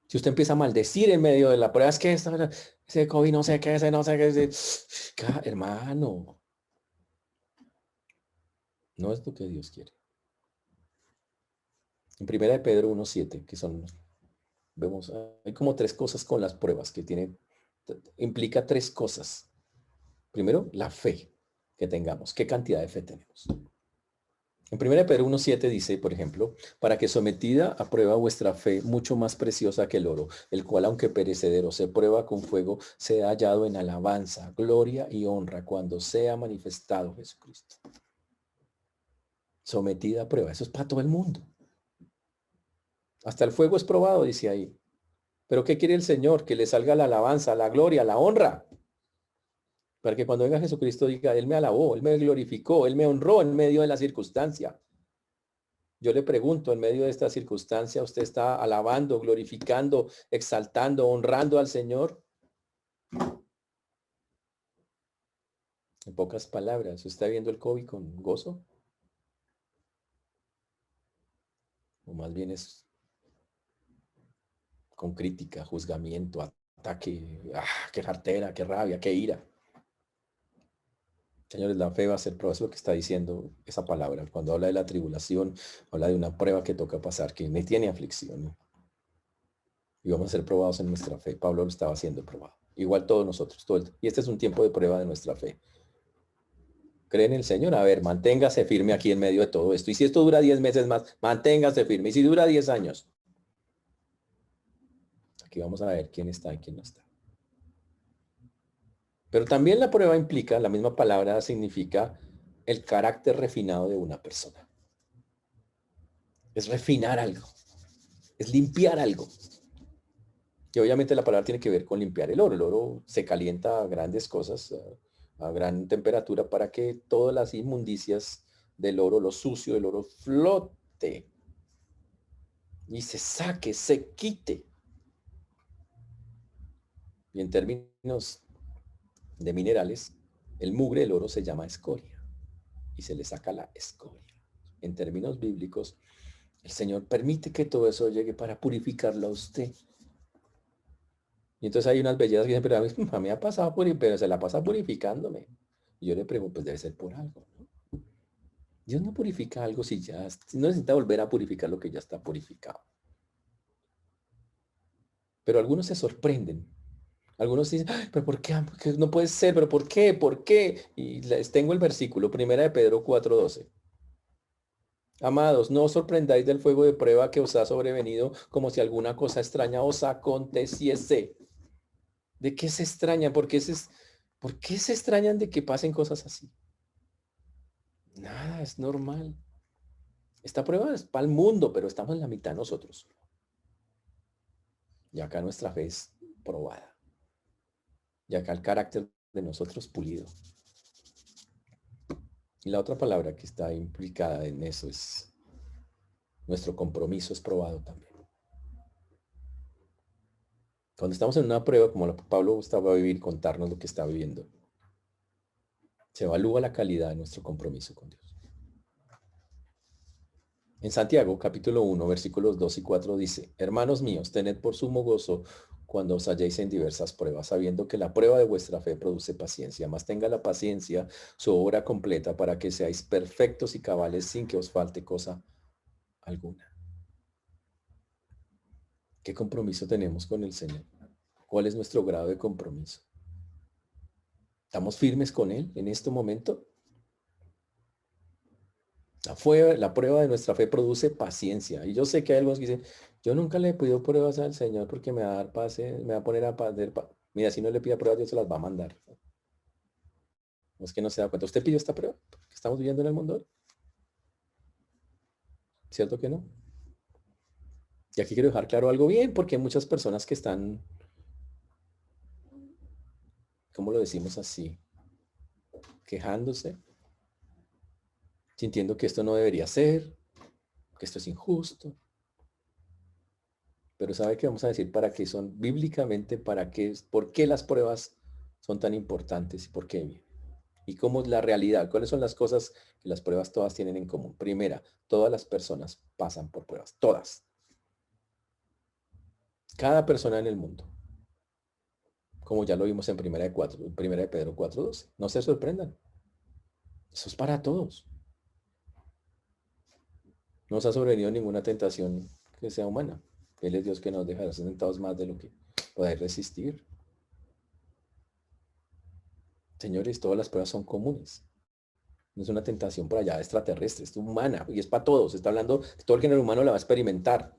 Si usted empieza a maldecir en medio de la prueba, es que ese COVID no sé qué, ese no sé qué, hermano, no es lo que Dios quiere. En primera de Pedro 1:7, que son, vemos, hay como tres cosas con las pruebas que implica tres cosas. Primero, la fe que tengamos. ¿Qué cantidad de fe tenemos? En 1 Pedro 1:7 dice, por ejemplo, para que sometida a prueba vuestra fe, mucho más preciosa que el oro, el cual aunque perecedero se prueba con fuego, sea hallado en alabanza, gloria y honra cuando sea manifestado Jesucristo. Sometida a prueba, eso es para todo el mundo. Hasta el fuego es probado, dice ahí. Pero ¿qué quiere el Señor? Que le salga la alabanza, la gloria, la honra. Para que cuando venga Jesucristo diga, Él me alabó, Él me glorificó, Él me honró en medio de la circunstancia. Yo le pregunto, en medio de esta circunstancia, ¿usted está alabando, glorificando, exaltando, honrando al Señor? En pocas palabras, ¿usted está viendo el COVID con gozo? O más bien es con crítica, juzgamiento, ataque, qué jartera, qué rabia, qué ira. Señores, la fe va a ser prueba, es lo que está diciendo esa palabra. Cuando habla de la tribulación, habla de una prueba que toca pasar, que me tiene aflicción. Y vamos a ser probados en nuestra fe. Pablo lo estaba haciendo probado. Igual todos nosotros. Y este es un tiempo de prueba de nuestra fe. ¿Cree en el Señor? A ver, manténgase firme aquí en medio de todo esto. Y si esto dura 10 meses más, manténgase firme. Y si dura 10 años, aquí vamos a ver quién está y quién no está. Pero también la prueba implica, la misma palabra significa el carácter refinado de una persona. Es refinar algo. Es limpiar algo. Y obviamente la palabra tiene que ver con limpiar el oro. El oro se calienta a grandes cosas, a gran temperatura, para que todas las inmundicias del oro, lo sucio del oro, flote y se saque, se quite. Y en términos de minerales, el mugre del oro se llama escoria y se le saca la escoria. En términos bíblicos, el Señor permite que todo eso llegue para purificarlo a usted. Y entonces hay unas bellezas que dicen, pero a mí me ha pasado pero se la pasa purificándome. Y yo le pregunto, pues debe ser por algo, ¿no? Dios no purifica algo si no necesita volver a purificar lo que ya está purificado. Pero algunos se sorprenden. Algunos dicen, pero ¿por qué? Porque no puede ser, pero ¿por qué? ¿Por qué? Y les tengo el versículo, 1 Pedro 4:12. Amados, no os sorprendáis del fuego de prueba que os ha sobrevenido como si alguna cosa extraña os aconteciese. ¿De qué se extrañan? ¿Por qué se extrañan de que pasen cosas así? Nada, es normal. Esta prueba es para el mundo, pero estamos en la mitad nosotros. Y acá nuestra fe es probada. Y acá el carácter de nosotros pulido. Y la otra palabra que está implicada en eso es nuestro compromiso es probado también. Cuando estamos en una prueba, como Pablo estaba a vivir, contarnos lo que está viviendo, se evalúa la calidad de nuestro compromiso con Dios. En Santiago, capítulo 1, versículos 2 y 4 dice, hermanos míos, tened por sumo gozo cuando os halléis en diversas pruebas, sabiendo que la prueba de vuestra fe produce paciencia, mas tenga la paciencia su obra completa para que seáis perfectos y cabales sin que os falte cosa alguna. ¿Qué compromiso tenemos con el Señor? ¿Cuál es nuestro grado de compromiso? ¿Estamos firmes con Él en este momento? La prueba de nuestra fe produce paciencia. Y yo sé que hay algunos que dicen, yo nunca le he pedido pruebas al Señor porque me va a dar pase, me va a poner a perder. Mira, si no le pide pruebas, Dios se las va a mandar. No es que no se da cuenta. ¿Usted pidió esta prueba que estamos viviendo en el mundo hoy? ¿Cierto que no? Y aquí quiero dejar claro algo bien, porque hay muchas personas que están, ¿cómo lo decimos así? Quejándose, sintiendo que esto no debería ser, que esto es injusto. Pero ¿sabe qué vamos a decir? Para qué son, bíblicamente, para qué, por qué las pruebas son tan importantes y por qué. Y cómo es la realidad, cuáles son las cosas que las pruebas todas tienen en común. Primera, todas las personas pasan por pruebas, todas. Cada persona en el mundo, como ya lo vimos en primera de Pedro 4:12. No se sorprendan. Eso es para todos. No os ha sobrevenido ninguna tentación que sea humana. Él es Dios que nos dejará ser tentados más de lo que podáis resistir. Señores, todas las pruebas son comunes. No es una tentación por allá extraterrestre, es humana y es para todos. Está hablando que todo el género humano la va a experimentar.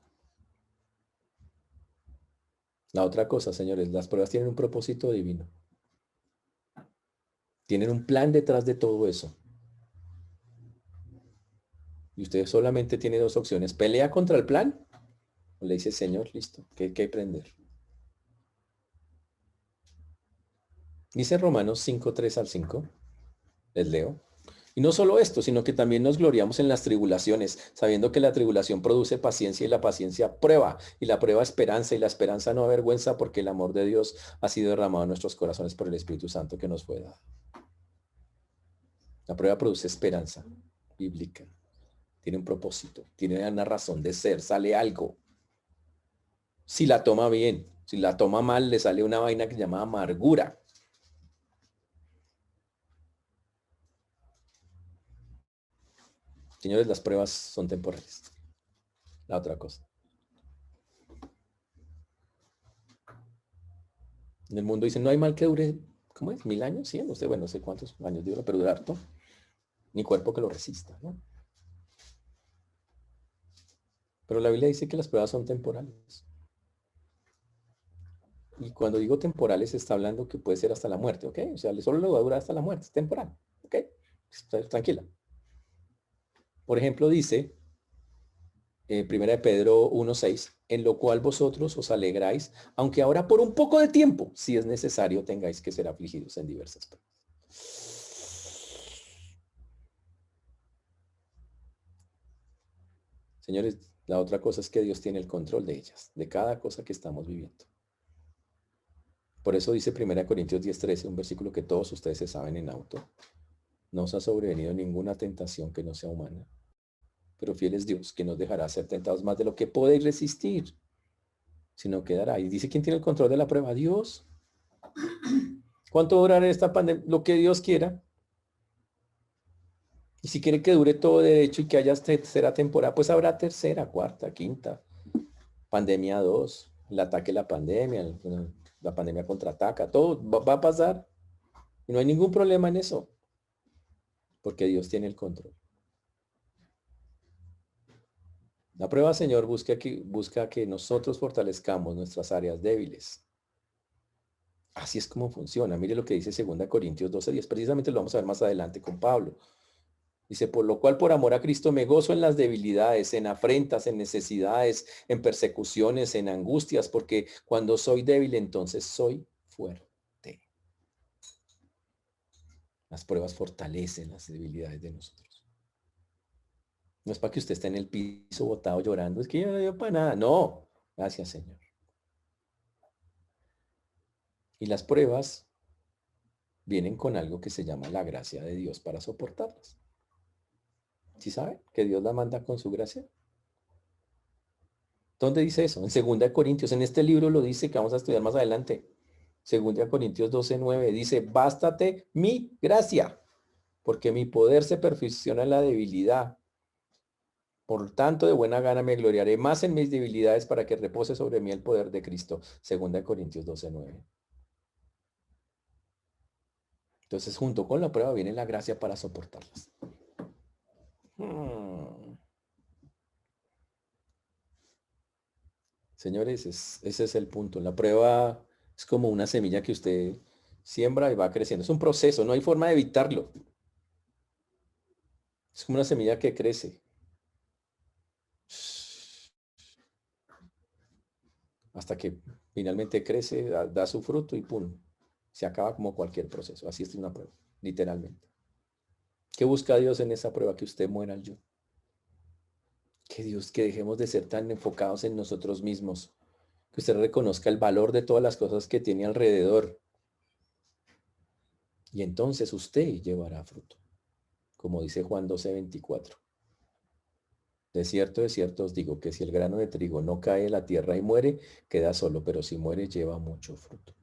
La otra cosa, señores, las pruebas tienen un propósito divino. Tienen un plan detrás de todo eso. Y usted solamente tiene dos opciones. Pelea contra el plan o le dice, Señor, listo, que hay que aprender. Dice Romanos 5:3 al 5. Les leo. Y no solo esto, sino que también nos gloriamos en las tribulaciones, sabiendo que la tribulación produce paciencia y la paciencia prueba, y la prueba esperanza, y la esperanza no avergüenza, porque el amor de Dios ha sido derramado en nuestros corazones por el Espíritu Santo que nos fue dado. La prueba produce esperanza bíblica, tiene un propósito, tiene una razón de ser, sale algo. Si la toma bien, si la toma mal, le sale una vaina que se llama amargura. Señores, las pruebas son temporales. La otra cosa. En el mundo dicen, no hay mal que dure, ¿cómo es? ¿1000 años? 100, no sé, bueno, no sé cuántos años dura, pero dura harto. Ni cuerpo que lo resista, ¿no? Pero la Biblia dice que las pruebas son temporales. Y cuando digo temporales, está hablando que puede ser hasta la muerte, ¿ok? O sea, solo le va a durar hasta la muerte, es temporal, ¿ok? Tranquila. Por ejemplo, dice, primera de Pedro 1:6, en lo cual vosotros os alegráis, aunque ahora por un poco de tiempo, si es necesario, tengáis que ser afligidos en diversas pruebas. Señores, la otra cosa es que Dios tiene el control de ellas, de cada cosa que estamos viviendo. Por eso dice 1 Corintios 10:13, un versículo que todos ustedes se saben en auto. No os ha sobrevenido ninguna tentación que no sea humana, pero fiel es Dios, que nos dejará ser tentados más de lo que podéis resistir, sino quedará. Y dice, ¿quién tiene el control de la prueba? Dios. ¿Cuánto durará esta pandemia? Lo que Dios quiera. Y si quiere que dure todo derecho y que haya tercera temporada, pues habrá tercera, cuarta, quinta. Pandemia 2, el ataque a la pandemia, la pandemia contraataca, todo va a pasar. Y no hay ningún problema en eso, porque Dios tiene el control. La prueba, Señor, busca que nosotros fortalezcamos nuestras áreas débiles. Así es como funciona. Mire lo que dice 2 Corintios 12:10. Precisamente lo vamos a ver más adelante con Pablo. Dice, por lo cual por amor a Cristo me gozo en las debilidades, en afrentas, en necesidades, en persecuciones, en angustias, porque cuando soy débil, entonces soy fuerte. Las pruebas fortalecen las debilidades de nosotros. No es para que usted esté en el piso botado llorando, es que yo no dio para nada. No, gracias, Señor. Y las pruebas vienen con algo que se llama la gracia de Dios para soportarlas. ¿Sí sabe? Que Dios la manda con su gracia. ¿Dónde dice eso? En 2 Corintios, en este libro lo dice, que vamos a estudiar más adelante. 2 Corintios 12:9 dice, bástate mi gracia, porque mi poder se perfecciona en la debilidad. Por tanto, de buena gana me gloriaré más en mis debilidades para que repose sobre mí el poder de Cristo. 2 Corintios 12:9. Entonces, junto con la prueba viene la gracia para soportarlas. Señores, ese es el punto. La prueba es como una semilla que usted siembra y va creciendo. Es un proceso, no hay forma de evitarlo. Es como una semilla que crece hasta que finalmente crece, da su fruto y ¡pum! Se acaba como cualquier proceso. Así es una prueba, literalmente. ¿Qué busca Dios en esa prueba? Que usted muera al yo. Que Dios, que dejemos de ser tan enfocados en nosotros mismos. Que usted reconozca el valor de todas las cosas que tiene alrededor. Y entonces usted llevará fruto. Como dice Juan 12:24. De cierto os digo que si el grano de trigo no cae en la tierra y muere, queda solo, pero si muere lleva mucho fruto.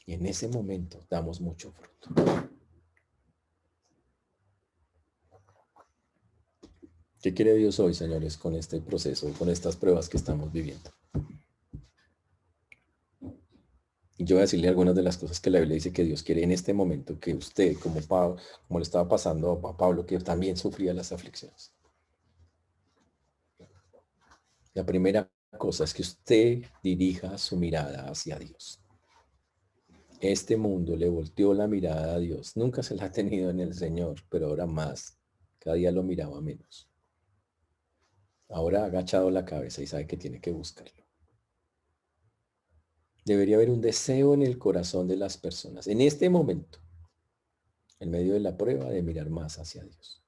Y en ese momento damos mucho fruto. ¿Qué quiere Dios hoy, señores, con este proceso, con estas pruebas que estamos viviendo? Y yo voy a decirle algunas de las cosas que la Biblia dice que Dios quiere en este momento, que usted, como Pablo, como le estaba pasando a Pablo, que también sufría las aflicciones. La primera cosa es que usted dirija su mirada hacia Dios. Este mundo le volteó la mirada a Dios. Nunca se la ha tenido en el Señor, pero ahora más. Cada día lo miraba menos. Ahora ha agachado la cabeza y sabe que tiene que buscarlo. Debería haber un deseo en el corazón de las personas, en este momento, en medio de la prueba, de mirar más hacia Dios.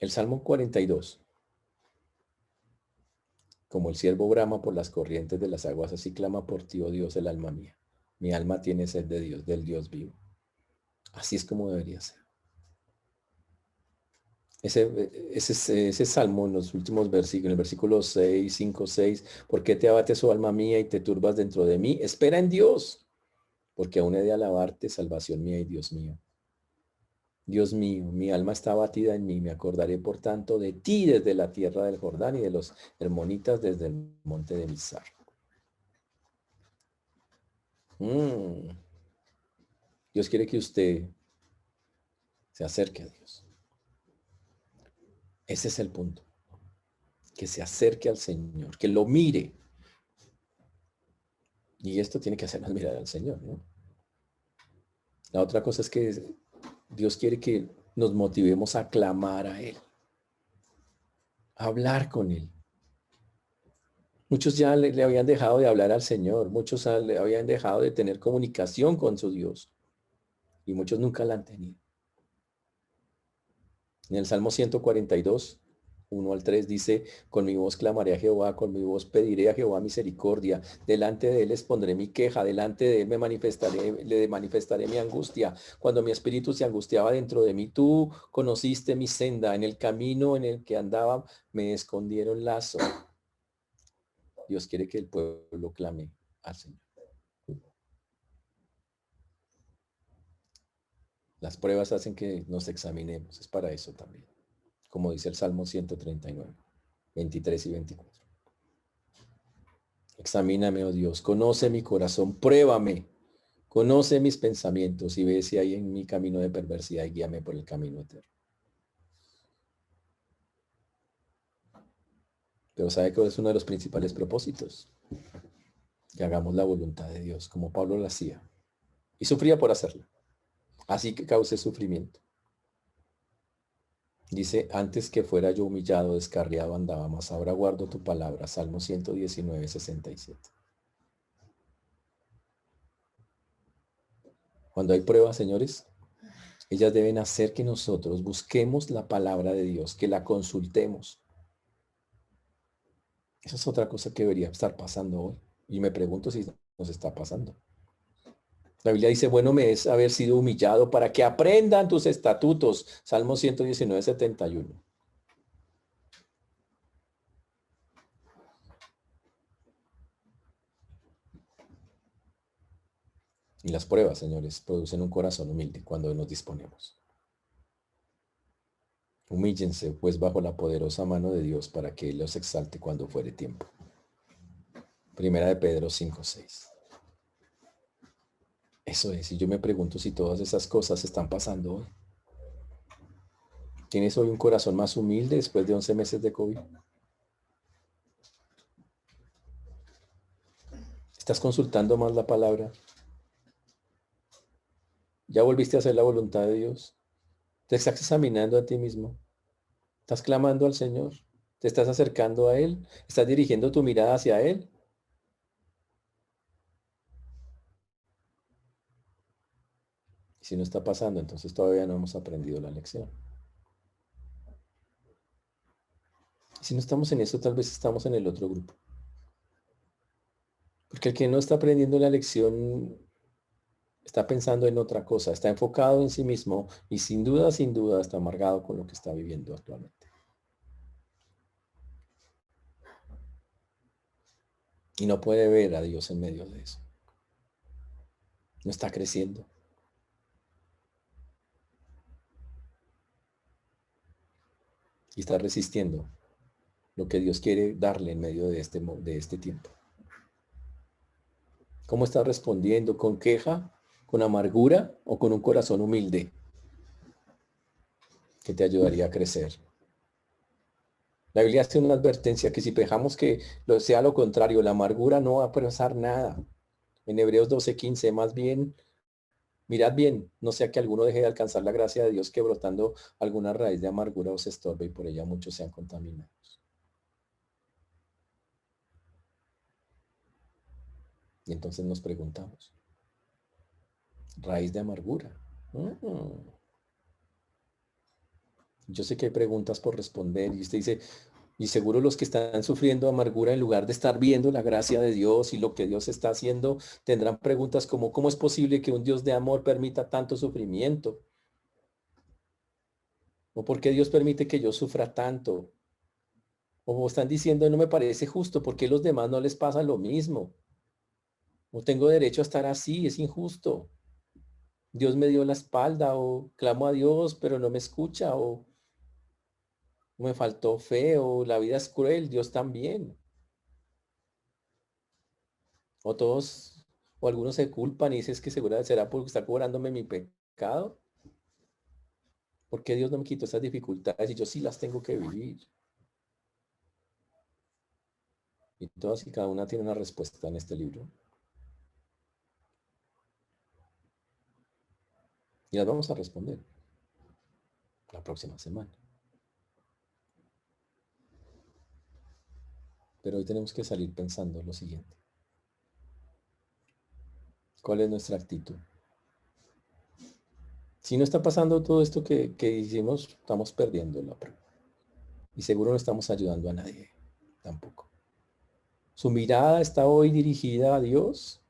El Salmo 42. Como el siervo brama por las corrientes de las aguas, así clama por ti, oh Dios, el alma mía. Mi alma tiene sed de Dios, del Dios vivo. Así es como debería ser. Ese salmo en los últimos versículos, en el versículo 6, 5, 6, ¿por qué te abates, oh alma mía, y te turbas dentro de mí? Espera en Dios, porque aún he de alabarte, salvación mía y Dios mío. Dios mío, mi alma está abatida en mí, me acordaré por tanto de ti desde la tierra del Jordán y de los hermonitas desde el monte de Mizar. Dios quiere que usted se acerque a Dios. Ese es el punto. Que se acerque al Señor, que lo mire. Y esto tiene que hacernos mirar al Señor, ¿no? La otra cosa es que Dios quiere que nos motivemos a clamar a Él, a hablar con Él. Muchos ya le habían dejado de hablar al Señor, muchos le habían dejado de tener comunicación con su Dios y muchos nunca la han tenido. En el Salmo 142, 1 al 3 dice, con mi voz clamaré a Jehová, con mi voz pediré a Jehová misericordia, delante de él expondré mi queja, delante de él le manifestaré mi angustia. Cuando mi espíritu se angustiaba dentro de mí, tú conociste mi senda, en el camino en el que andaba me escondieron lazo. Dios quiere que el pueblo clame al Señor. Las pruebas hacen que nos examinemos, es para eso también, como dice el Salmo 139, 23 y 24. Examíname, oh Dios, conoce mi corazón, pruébame, conoce mis pensamientos y ve si hay en mi camino de perversidad y guíame por el camino eterno. Pero ¿sabe cuál es uno de los principales propósitos? Que hagamos la voluntad de Dios, como Pablo lo hacía. Y sufría por hacerlo. Así que cause sufrimiento. Dice, antes que fuera yo humillado, descarriado andaba, mas ahora guardo tu palabra. Salmo 119, 67. Cuando hay pruebas, señores, ellas deben hacer que nosotros busquemos la palabra de Dios, que la consultemos. Esa es otra cosa que debería estar pasando hoy. Y me pregunto si nos está pasando. La Biblia dice, bueno me es haber sido humillado para que aprendan tus estatutos. Salmo 119, 71. Y las pruebas, señores, producen un corazón humilde cuando nos disponemos. Humíllense, pues, bajo la poderosa mano de Dios para que Él los exalte cuando fuere tiempo. Primera de Pedro 5:6. Eso es, y yo me pregunto si todas esas cosas están pasando hoy. ¿Tienes hoy un corazón más humilde después de 11 meses de COVID? ¿Estás consultando más la palabra? ¿Ya volviste a hacer la voluntad de Dios? ¿Te estás examinando a ti mismo? ¿Estás clamando al Señor? ¿Te estás acercando a Él? ¿Estás dirigiendo tu mirada hacia Él? Y si no está pasando, entonces todavía no hemos aprendido la lección. Y si no estamos en eso, tal vez estamos en el otro grupo. Porque el que no está aprendiendo la lección está pensando en otra cosa, está enfocado en sí mismo y sin duda, está amargado con lo que está viviendo actualmente. Y no puede ver a Dios en medio de eso. No está creciendo. Y está resistiendo lo que Dios quiere darle en medio de este tiempo. ¿Cómo está respondiendo? ¿Con queja? ¿Con amargura? ¿O con un corazón humilde que te ayudaría a crecer? La Biblia hace una advertencia que si dejamos que sea lo contrario, la amargura no va a pasar nada. En Hebreos 12:15, más bien, mirad bien, no sea que alguno deje de alcanzar la gracia de Dios que brotando alguna raíz de amargura os estorbe y por ella muchos sean contaminados. Y entonces nos preguntamos, raíz de amargura. Yo sé que hay preguntas por responder y usted dice, y seguro los que están sufriendo amargura en lugar de estar viendo la gracia de Dios y lo que Dios está haciendo, tendrán preguntas como, ¿cómo es posible que un Dios de amor permita tanto sufrimiento? ¿O por qué Dios permite que yo sufra tanto? O están diciendo, no me parece justo, porque a los demás no les pasa lo mismo. No tengo derecho a estar así, es injusto. Dios me dio la espalda o clamo a Dios, pero no me escucha o me faltó fe o la vida es cruel, Dios también. O todos, o algunos se culpan y dices que seguro será porque está cobrándome mi pecado. ¿Por qué Dios no me quitó esas dificultades y yo sí las tengo que vivir? Y todas y cada una tiene una respuesta en este libro. Y las vamos a responder la próxima semana. Pero hoy tenemos que salir pensando lo siguiente. ¿Cuál es nuestra actitud? Si no está pasando todo esto que hicimos, estamos perdiendo la prueba. Y seguro no estamos ayudando a nadie tampoco. ¿Su mirada está hoy dirigida a Dios?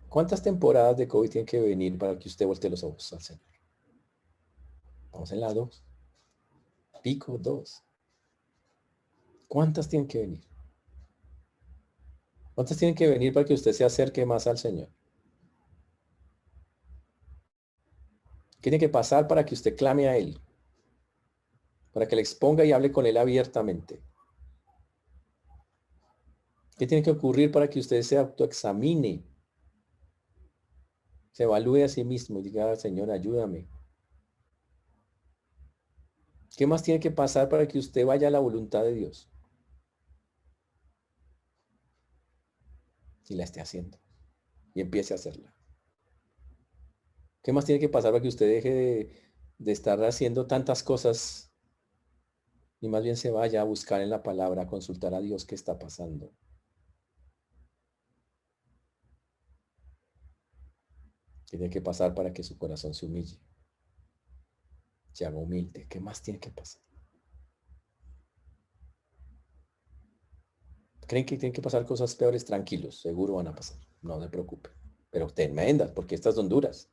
¿Cuántas temporadas de COVID tienen que venir para que usted voltee los ojos al Señor? Vamos en la 2. Pico 2. ¿Cuántas tienen que venir? ¿Cuántas tienen que venir para que usted se acerque más al Señor? ¿Qué tiene que pasar para que usted clame a Él? Para que le exponga y hable con Él abiertamente. ¿Qué tiene que ocurrir para que usted se autoexamine? Se evalúe a sí mismo y diga, Señor, ayúdame. ¿Qué más tiene que pasar para que usted vaya a la voluntad de Dios? Y la esté haciendo. Y empiece a hacerla. ¿Qué más tiene que pasar para que usted deje de estar haciendo tantas cosas y más bien se vaya a buscar en la palabra, a consultar a Dios qué está pasando? ¿Qué tiene que pasar para que su corazón se humille? Se haga humilde. ¿Qué más tiene que pasar? creen que tienen que pasar cosas peores, tranquilos, seguro van a pasar, no se preocupen. Pero tremendas, porque estas son duras.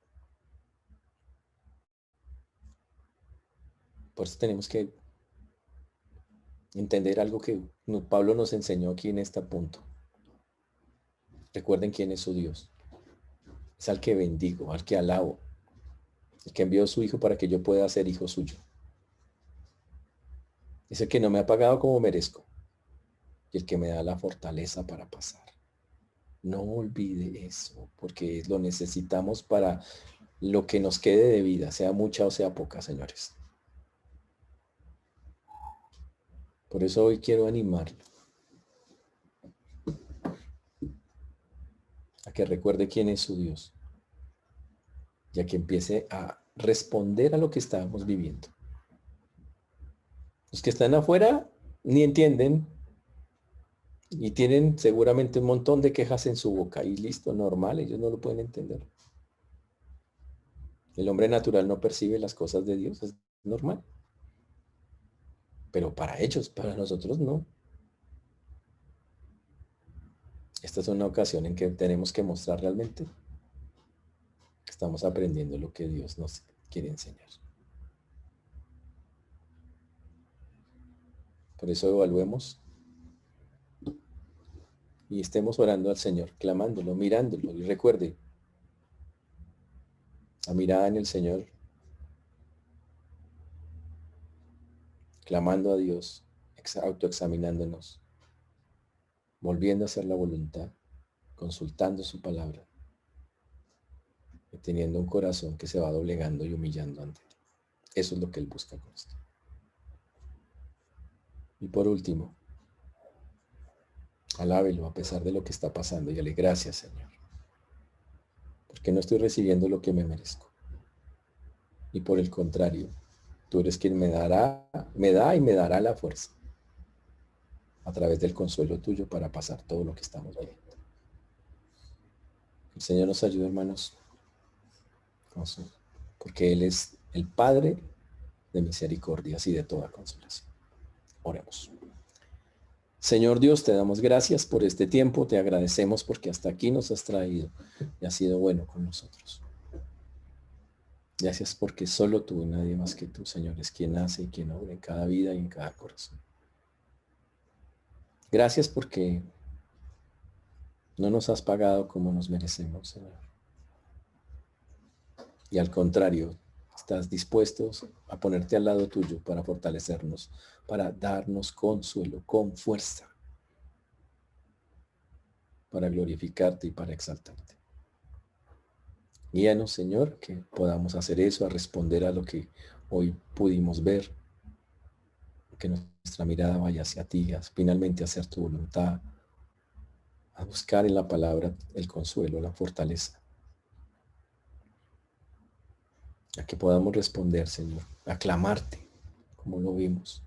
Por eso tenemos que entender algo que Pablo nos enseñó aquí en este punto. Recuerden quién es su Dios. Es al que bendigo, al que alabo, el que envió a su Hijo para que yo pueda ser hijo suyo. Es el que no me ha pagado como merezco y el que me da la fortaleza para pasar. No olvide eso, porque lo necesitamos para lo que nos quede de vida, sea mucha o sea poca, señores. Por eso hoy quiero animarlo a que recuerde quién es su Dios y a que empiece a responder a lo que estábamos viviendo. Los que están afuera ni entienden y tienen seguramente un montón de quejas en su boca y listo, normal, ellos no lo pueden entender. El hombre natural no percibe las cosas de Dios, es normal. Pero para ellos, para nosotros no. Esta es una ocasión en que tenemos que mostrar realmente que estamos aprendiendo lo que Dios nos quiere enseñar. Por eso evaluemos y estemos orando al Señor, clamándolo, mirándolo. Y recuerde, la mirada en el Señor, clamando a Dios, autoexaminándonos, volviendo a hacer la voluntad, consultando su palabra, y teniendo un corazón que se va doblegando y humillando ante Él. Eso es lo que Él busca con esto. Y por último, alábelo a pesar de lo que está pasando y dale gracias, Señor, porque no estoy recibiendo lo que me merezco. Y por el contrario, tú eres quien me da y me dará la fuerza a través del consuelo tuyo para pasar todo lo que estamos viviendo. El Señor nos ayude, hermanos, porque Él es el Padre de misericordias y de toda consolación. Oremos. Señor Dios, te damos gracias por este tiempo, te agradecemos porque hasta aquí nos has traído y has sido bueno con nosotros. Gracias porque solo tú y nadie más que tú, Señor, es quien hace y quien obra en cada vida y en cada corazón. Gracias porque no nos has pagado como nos merecemos, Señor. Y al contrario, estás dispuestos a ponerte al lado tuyo para fortalecernos, para darnos consuelo, con fuerza, para glorificarte y para exaltarte. Guíanos, Señor, que podamos hacer eso, a responder a lo que hoy pudimos ver, que nuestra mirada vaya hacia ti, finalmente a hacer tu voluntad, a buscar en la palabra el consuelo, la fortaleza, a que podamos responder, Señor, a clamarte, como lo vimos,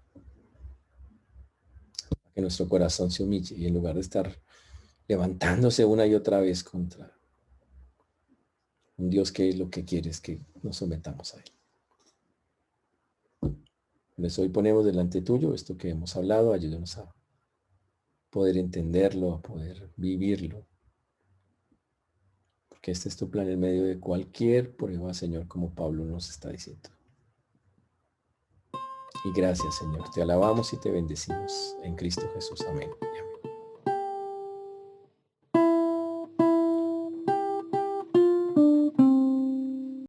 a que nuestro corazón se humille y en lugar de estar levantándose una y otra vez contra un Dios que lo que quiere es que nos sometamos a Él. Por eso hoy ponemos delante tuyo esto que hemos hablado, ayúdanos a poder entenderlo, a poder vivirlo. Porque este es tu plan en medio de cualquier prueba, Señor, como Pablo nos está diciendo. Y gracias, Señor. Te alabamos y te bendecimos. En Cristo Jesús. Amén.